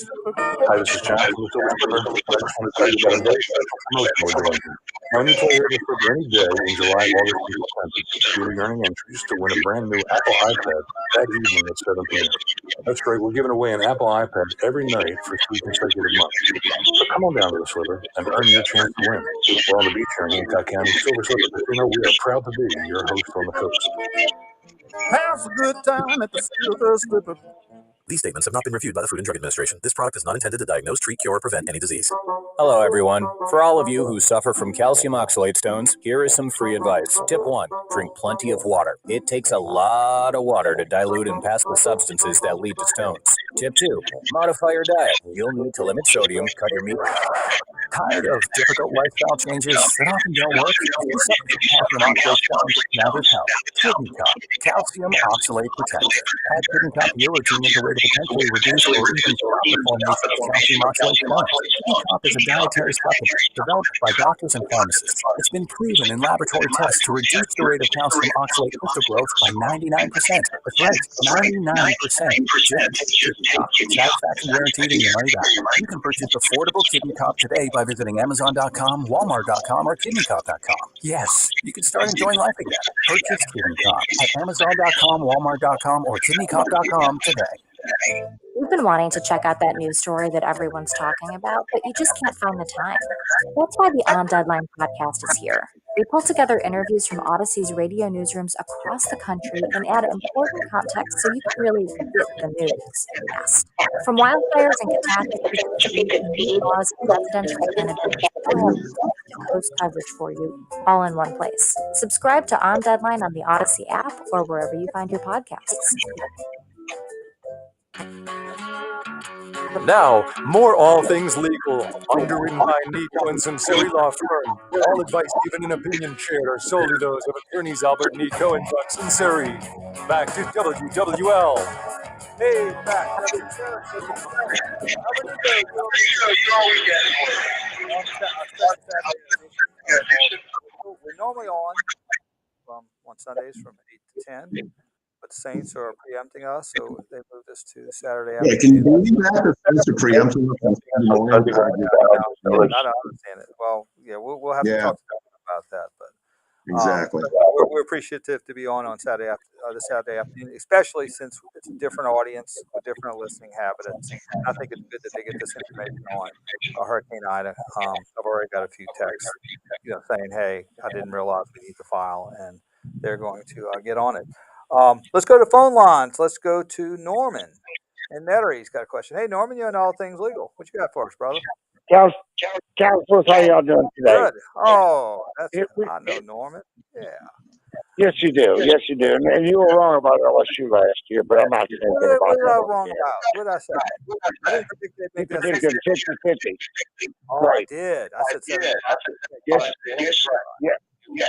Speaker 18: Hi, this is John from the Silver Spur. I just want to tell you about a very special promotion we're doing. Now, any player who for any day in July, August, and September, you'll be earning entries to win a brand new Apple iPad that evening at 7 p.m. That's right, we're giving away an Apple iPad every night for 3 consecutive months. So come on down to the Sliver and earn your chance to win. We're on the beach here in Hancock County, Silver Sliver Casino. We are proud to be your host on the coast.
Speaker 11: Have a good time at the Silver Slipper.
Speaker 22: These statements have not been reviewed by the Food and Drug Administration. This product is not intended to diagnose, treat, cure, or prevent any disease.
Speaker 23: Hello, everyone. For all of you who suffer from calcium oxalate stones, here is some free advice. Tip 1, drink plenty of water. It takes a lot of water to dilute and pass the substances that lead to stones. Tip 2, modify your diet. You'll need to limit sodium, cut your meat.
Speaker 21: Tired of difficult lifestyle changes that often don't work? Calcium oxalate stones, now there's help. Kidney Cup, calcium oxalate protector. Add Kidney Cup to your routine as a way to potentially reduce or even stop the formation of calcium oxalate stones. Kidney Cup is a dietary supplement developed by doctors and pharmacists. It's been proven in laboratory tests to reduce the rate of calcium oxalate crystal growth by 99%. That's right, 99%. Just Kidney Cup. Satisfaction guaranteed and your money back. You can purchase affordable Kidney Cup today by visiting Amazon.com, Walmart.com, or KidneyCup.com. Yes, you can start enjoying life again. Purchase Kidney Cup at Amazon.com, Walmart.com, or KidneyCup.com today.
Speaker 24: You've been wanting to check out that news story that everyone's talking about, but you just can't find the time. That's why the On Deadline podcast is here. We pull together interviews from Odyssey's radio newsrooms across the country and add important context so you can really get the news fast. From wildfires and catastrophes, laws, and residential candidates, post coverage for you all in one place. Subscribe to On Deadline on the Odyssey app or wherever you find your podcasts.
Speaker 1: Now, more All Things Legal, underwritten by Nicaud and Sunseri Law Firm. All advice given and opinion shared are solely those of attorneys Albert Nicaud and John Sunseri. Back to WWL.
Speaker 2: Hey, back. We're normally on Sundays from 8 to 10. But Saints are preempting us, so they moved us to Saturday afternoon.
Speaker 7: Yeah, can you believe that? The Saints are preempting us.
Speaker 2: I don't understand it. Well, yeah, we'll have to talk to them about that. But
Speaker 7: exactly,
Speaker 2: we're appreciative to be on Saturday this Saturday afternoon, especially since it's a different audience with different listening habits. I think it's good that they get this information on Hurricane Ida. I've already got a few texts, saying, "Hey, I didn't realize we need to file," and they're going to get on it. Let's go to phone lines. Let's go to Norman. And Nettie's got a question. Hey, Norman, you're in All Things Legal. What you got for us, brother?
Speaker 25: Counselors, how y'all doing today?
Speaker 2: Good. Oh, I know Norman. Yeah.
Speaker 25: Yes, you do. Yes, you do. And you were wrong about LSU last year, but I'm not saying
Speaker 2: What
Speaker 25: about
Speaker 2: was I
Speaker 25: that.
Speaker 2: wrong about? What did I say? I didn't predict they'd make
Speaker 25: You
Speaker 2: that.
Speaker 25: predicted 50-50.
Speaker 2: Oh,
Speaker 25: Right.
Speaker 2: I did. I said 70.
Speaker 25: Yes. Yeah.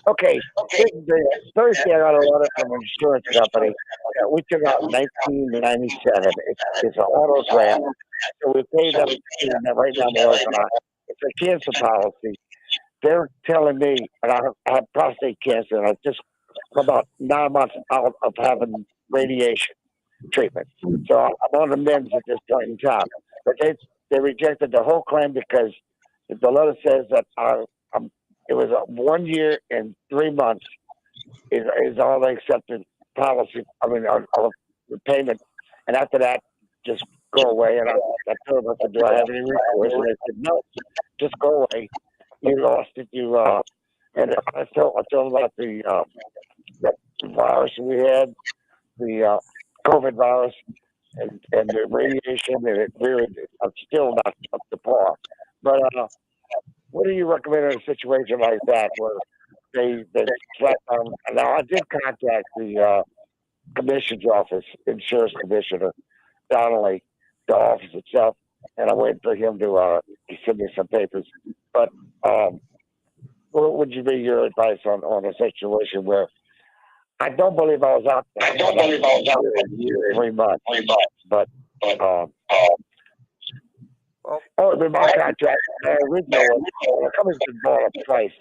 Speaker 25: Okay. Thursday, I got a letter from an insurance company that we took out in 1997. It's an auto grant. So we paid them right now. It's a cancer policy. They're telling me, and I have prostate cancer, and I'm just about 9 months out of having radiation treatment. So I'm on the meds at this point in time. But they rejected the whole claim because the letter says that I'm it was 1 year and 3 months is all they accepted policy. I mean, on the payment, and after that, just go away. And I told them, I said, do I have any recourse? And they said, no, just go away. You lost it. And I told them about the virus we had, the COVID virus, and the radiation, and it really, I'm still not up to par. But what do you recommend in a situation like that where they flat down? Now, I did contact the commission's office, insurance commissioner, Donnelly, the office itself, and I waited for him to send me some papers. But what would you be your advice on a situation where I don't believe I was out there? I don't believe I was out there in a year, 3 months. But my contract, original one, the company's been bought up twice.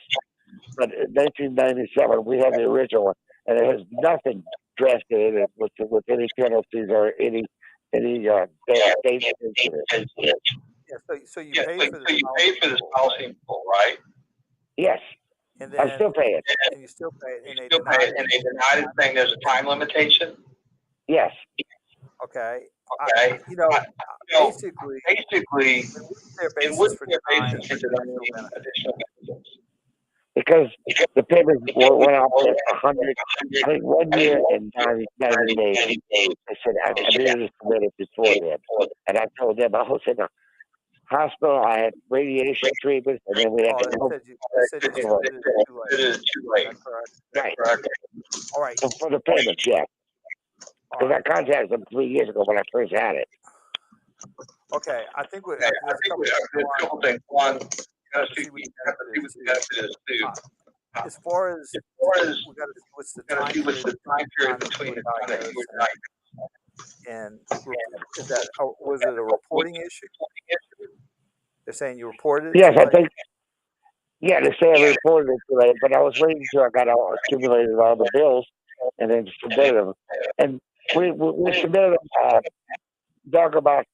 Speaker 25: But in 1997, we had the original one, and it has nothing drafted in it with any penalties or any state incident.
Speaker 2: Yeah, so you pay for this
Speaker 9: policy in full, right?
Speaker 25: Yes.
Speaker 2: And then,
Speaker 25: I'm still paying.
Speaker 2: And you still pay it, and they
Speaker 9: denied it, saying there's a time limitation?
Speaker 25: Yes.
Speaker 2: Okay.
Speaker 9: Basically,
Speaker 2: it wouldn't be a basis for denying
Speaker 9: additional benefits.
Speaker 25: Because the payments went out for 100, I think 1 year and 90 days. I said, I needed to submit it before then. And I told them, I was in a hospital, I had radiation treatments, and then we had
Speaker 9: it is too late.
Speaker 25: Right.
Speaker 2: All right.
Speaker 25: So for the payments, yeah. Because I contacted them 3 years ago when I first had it.
Speaker 2: Okay, I think there's
Speaker 9: a couple things. One, you have to see what the benefit is too.
Speaker 2: As far as we got to see what's the
Speaker 9: time period between the time that you were diagnosed.
Speaker 2: And is that was it a reporting issue? They're saying you reported it?
Speaker 25: Yes, I think. Yeah, they say I reported it today, but I was waiting until I got accumulated all the bills and then submitted them. And we submitted them, Doug, about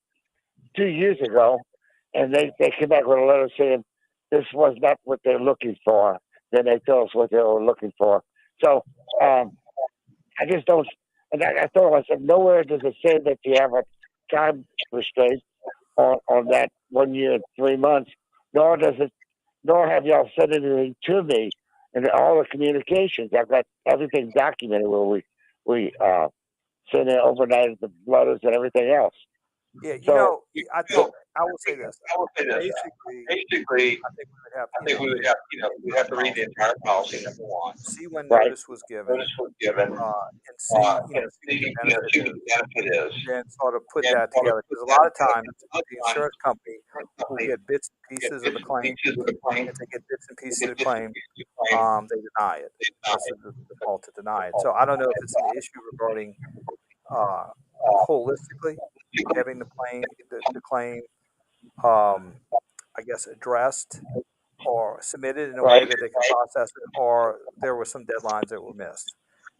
Speaker 25: 2 years ago, and they came back with a letter saying this was not what they're looking for. Then they told us what they were looking for. So I just don't. And I told them, I said, nowhere does it say that you have a time restraint on that 1 year and 3 months, nor have y'all sent anything to me in all the communications. I've got everything documented where we send in overnight the letters and everything else.
Speaker 2: Yeah, I will say this.
Speaker 9: Basically, I think we would have to read the entire policy, number one.
Speaker 2: See when notice was given.
Speaker 9: And see what the benefit is.
Speaker 2: And sort of put that together. Because a lot of times, the insurance company will get bits and pieces of the claim. If they get bits and pieces of the claim, they deny it. That's the default to deny it. So I don't know if it's an issue regarding holistically having the claim, I guess, addressed or submitted in a way that they can process it, or there were some deadlines that were missed.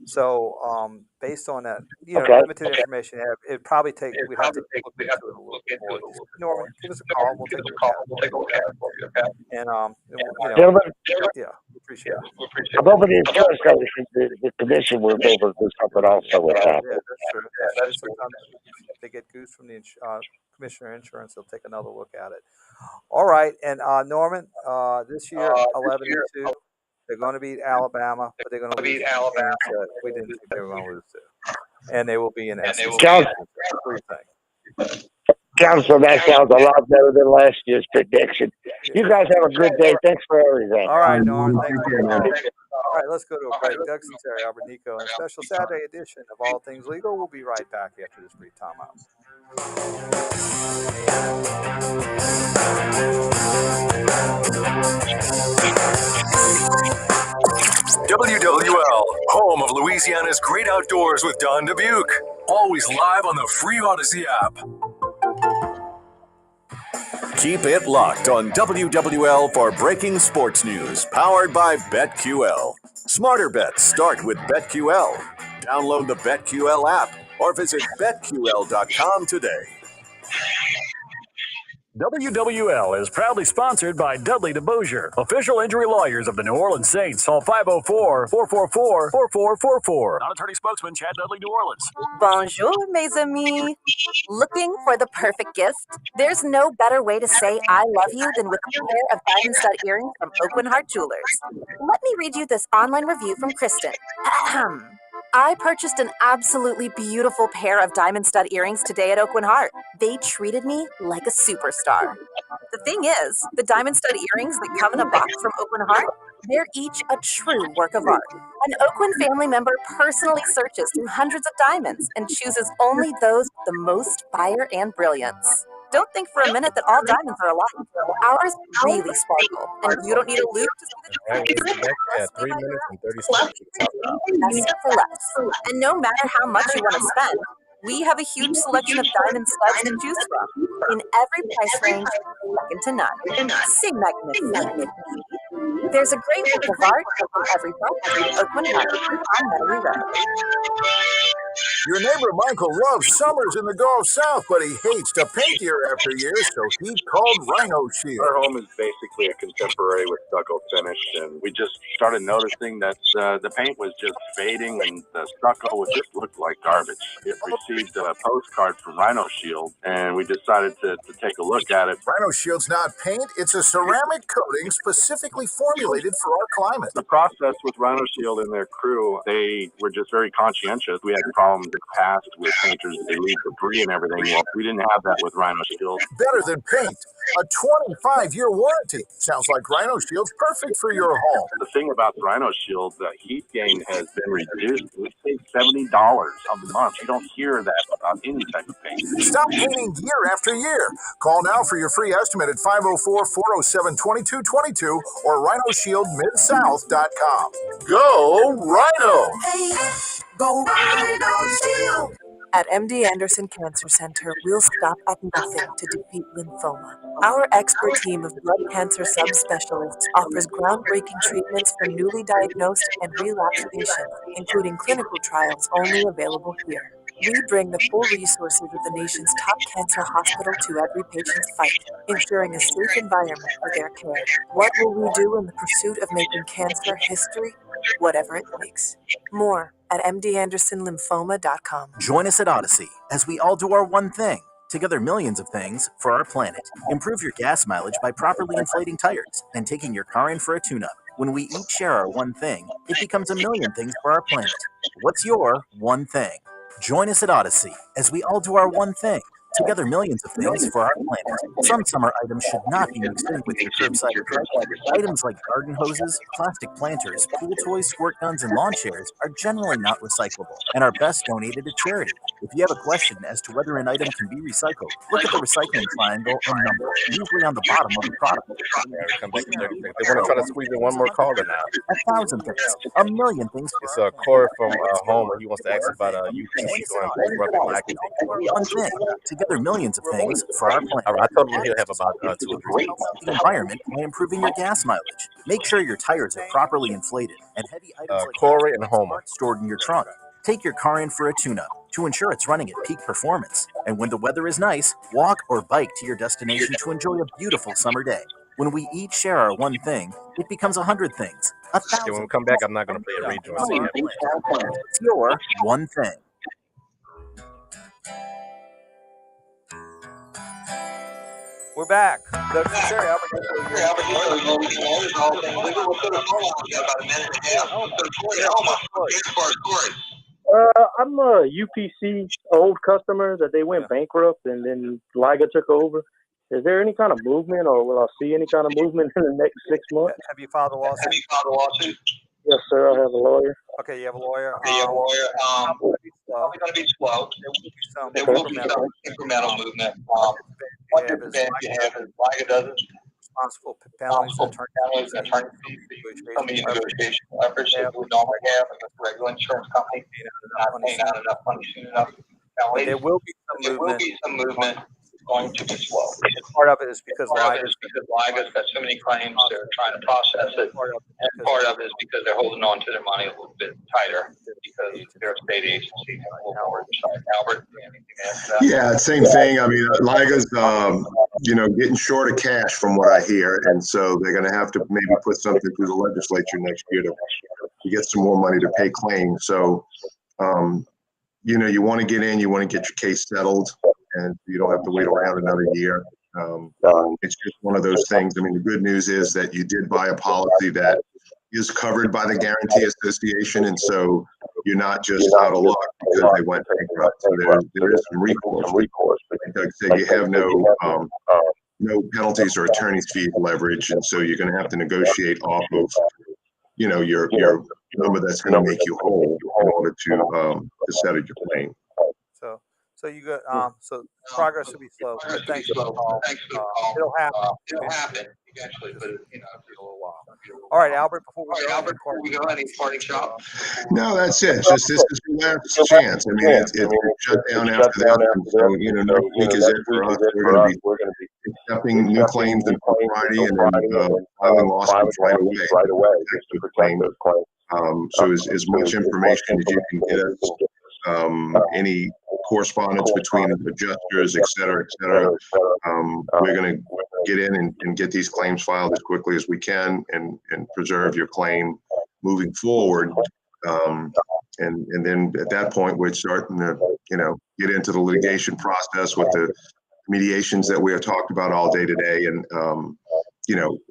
Speaker 2: So based on that, limited information, it probably we'd have to look into it a little bit more. Norman, give us a call. We'll take a look at it for you, okay? And appreciate it.
Speaker 25: I'm hoping the insurance company, the commission will be able to do something also with that.
Speaker 2: Yeah, that's true. Sometimes if they get goose from the commissioner of insurance, they'll take another look at it. All right, and Norman, this year 11-2. They're going to beat Alabama, but they're going to beat Alabama. We didn't think they were going to lose to. And they will be in SEC.
Speaker 25: Council, that sounds a lot better than last year's prediction. You guys have a good day. Thanks for everything.
Speaker 2: All right, Norman. Thank you. All right, let's go to a break. Doug Sunseri, Albert Nicaud, and a special Saturday edition of All Things Legal. We'll be right back after this brief timeout.
Speaker 1: WWL, home of Louisiana's great outdoors with Don Dubuque. Always live on the free Odyssey app.
Speaker 22: Keep it locked on WWL for breaking sports news, powered by BetQL. Smarter bets start with BetQL. Download the BetQL app or visit BetQL.com today.
Speaker 19: WWL is proudly sponsored by Dudley DeBosier, official injury lawyers of the New Orleans Saints. Call 504-444-4444. Non-attorney spokesman Chad Dudley, New Orleans.
Speaker 4: Bonjour, mes amis. Looking for the perfect gift? There's no better way to say I love you than with a pair of diamond stud earrings from Oakland Heart Jewelers. Let me read you this online review from Kristen. I purchased an absolutely beautiful pair of diamond stud earrings today at Oakland Heart. They treated me like a superstar. The thing is, the diamond stud earrings that come in a box from Oakland Heart, they're each a true work of art. An Oakland family member personally searches through hundreds of diamonds and chooses only those with the most fire and brilliance. Don't think for a minute that all diamonds are alike. Ours really sparkle, and you don't need a loupe to see the difference.
Speaker 10: At 3 minutes and 30 seconds.
Speaker 4: Less for less. And no matter how much you want to spend, we have a huge selection of diamond studs to choose from in every price range, second to none. C'est magnifique. There's a great work of art in every price. Oakland Heart on Metairie Road.
Speaker 11: Your neighbor Michael loves summers in the Gulf South, but he hates to paint year after year, so he called Rhino Shield.
Speaker 18: Our home is basically a contemporary with stucco finish, and we just started noticing that the paint was just fading and the stucco just looked like garbage. It received a postcard from Rhino Shield, and we decided to take a look at it.
Speaker 11: Rhino Shield's not paint, it's a ceramic coating specifically formulated for our climate.
Speaker 18: The process with Rhino Shield and their crew, they were just very conscientious. We had problems in the past with painters, they leave debris and everything. Well, we didn't have that with Rhino Shield.
Speaker 11: Better than paint. A 25-year warranty. Sounds like Rhino Shield's perfect for your home.
Speaker 18: The thing about the Rhino Shield, the heat gain has been reduced. We save $70 a month. You don't hear that about any type of paint.
Speaker 11: Stop painting year after year. Call now for your free estimate at 504-407-2222 or rhinoshieldmidsouth.com. Go Rhino!
Speaker 17: Go Rhino Shield! At MD Anderson Cancer Center, we'll stop at nothing to defeat lymphoma. Our expert team of blood cancer subspecialists offers groundbreaking treatments for newly diagnosed and relapsed patients, including clinical trials only available here. We bring the full resources of the nation's top cancer hospital to every patient's fight, ensuring a safe environment for their care. What will we do in the pursuit of making cancer history? Whatever it takes. More at mdandersonlymphoma.com.
Speaker 23: Join us at Odyssey as we all do our one thing. Together millions of things for our planet. Improve your gas mileage by properly inflating tires and taking your car in for a tune-up. When we each share our one thing, it becomes a million things for our planet. What's your one thing? Join us at Odyssey as we all do our one thing. Together millions of things for our planet. Some summer items should not be mixed in with your curbside recycling. Items like garden hoses, plastic planters, pool toys, squirt guns, and lawn chairs are generally not recyclable and are best donated to charity. If you have a question as to whether an item can be recycled, look at the recycling triangle and number, usually on the bottom of the product.
Speaker 10: Come back in 30 seconds. They want to try to squeeze in one more caller now.
Speaker 23: 1,000 things, a million things.
Speaker 10: It's Corey from Homer. He wants to ask about UPC going rubber black.
Speaker 23: One thing. Together millions of things for our planet.
Speaker 10: I told him he'll have about 2 or 3.
Speaker 23: The environment by improving your gas mileage. Make sure your tires are properly inflated and heavy items like
Speaker 10: Corey and Homer
Speaker 23: stored in your trunk. Take your car in for a tune-up to ensure it's running at peak performance. And when the weather is nice, walk or bike to your destination to enjoy a beautiful summer day. When we each share our one thing, it becomes 100 things. 1,000.
Speaker 10: When we come back, I'm not going to play a rejoin.
Speaker 23: It's your one thing.
Speaker 2: We're back. The Sunseri and Albert
Speaker 5: I'm a UPC old customer that they went bankrupt and then Liga took over. Is there any kind of movement, or will I see any kind of movement in the next 6 months?
Speaker 2: Have you filed a lawsuit?
Speaker 5: Yes, sir. I have a lawyer.
Speaker 2: Okay, you have a lawyer.
Speaker 9: Probably going to be slow. There will be some incremental movement. What you have is Liga doesn't
Speaker 2: responsible penalties and
Speaker 9: attorney fees, some of the negotiation efforts that we normally have against a regular insurance company, not paying out enough money soon enough.
Speaker 2: There will be some movement.
Speaker 9: Going to be slow.
Speaker 2: Part of it is because
Speaker 9: Liga's got so many claims, they're trying to process it. And part of it is because they're holding on to their money a little bit tighter because their state agencies have a little more oversight. Albert, anything to add to that?
Speaker 7: Yeah, same thing. I mean, Liga's getting short of cash from what I hear, and so they're going to have to maybe put something through the legislature next year to get some more money to pay claims. So, you want to get in, you want to get your case settled, and you don't have to wait around another year. It's just one of those things. I mean, the good news is that you did buy a policy that is covered by the Guarantee Association, and so you're not just out of luck because they went bankrupt. So there is some recourse. Like Doug said, you have no penalties or attorney's fees leverage, and so you're going to have to negotiate off of your number that's going to make you whole in order to settle your claim.
Speaker 2: So you got so progress will be slow. But thanks for the call. It'll happen eventually, but it'll take a little while. All right, Albert. Before we go, any parting shot?
Speaker 7: No, that's it. Just this is your last chance. I mean, it's shut down after that. And so next week is it for us. We're going to be accepting new claims until Friday, and then filing lawsuits right away. So as much information as you can get us, any correspondence between adjusters, et cetera, we're going to get in and get these claims filed as quickly as we can and preserve your claim moving forward. And then at that point, we're starting to, get into the litigation process with the mediations that we have talked about all day today, and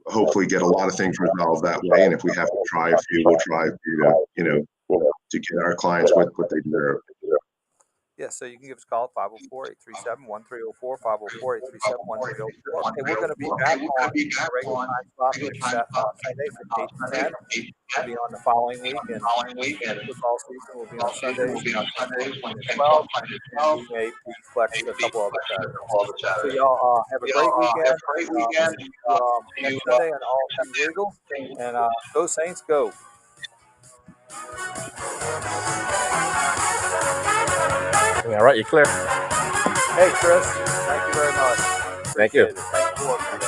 Speaker 7: hopefully get a lot of things resolved that way. And if we have to try a few, we'll try to get our clients what they deserve.
Speaker 2: Yeah, so you can give us a call at 504-837-1304, 504-837-1304. And we're going to be back on the regular time slot Sunday from 8 to 10. We'll be on the following week, and football season will be on Sundays when it's 12, and we may flex a couple other Saturdays. So y'all have a great weekend. Next Sunday on All Things Legal, and go Saints, go.
Speaker 10: All right, you're clear.
Speaker 2: Hey, Chris. Thank you very much.
Speaker 10: Thank you.
Speaker 2: Thank you.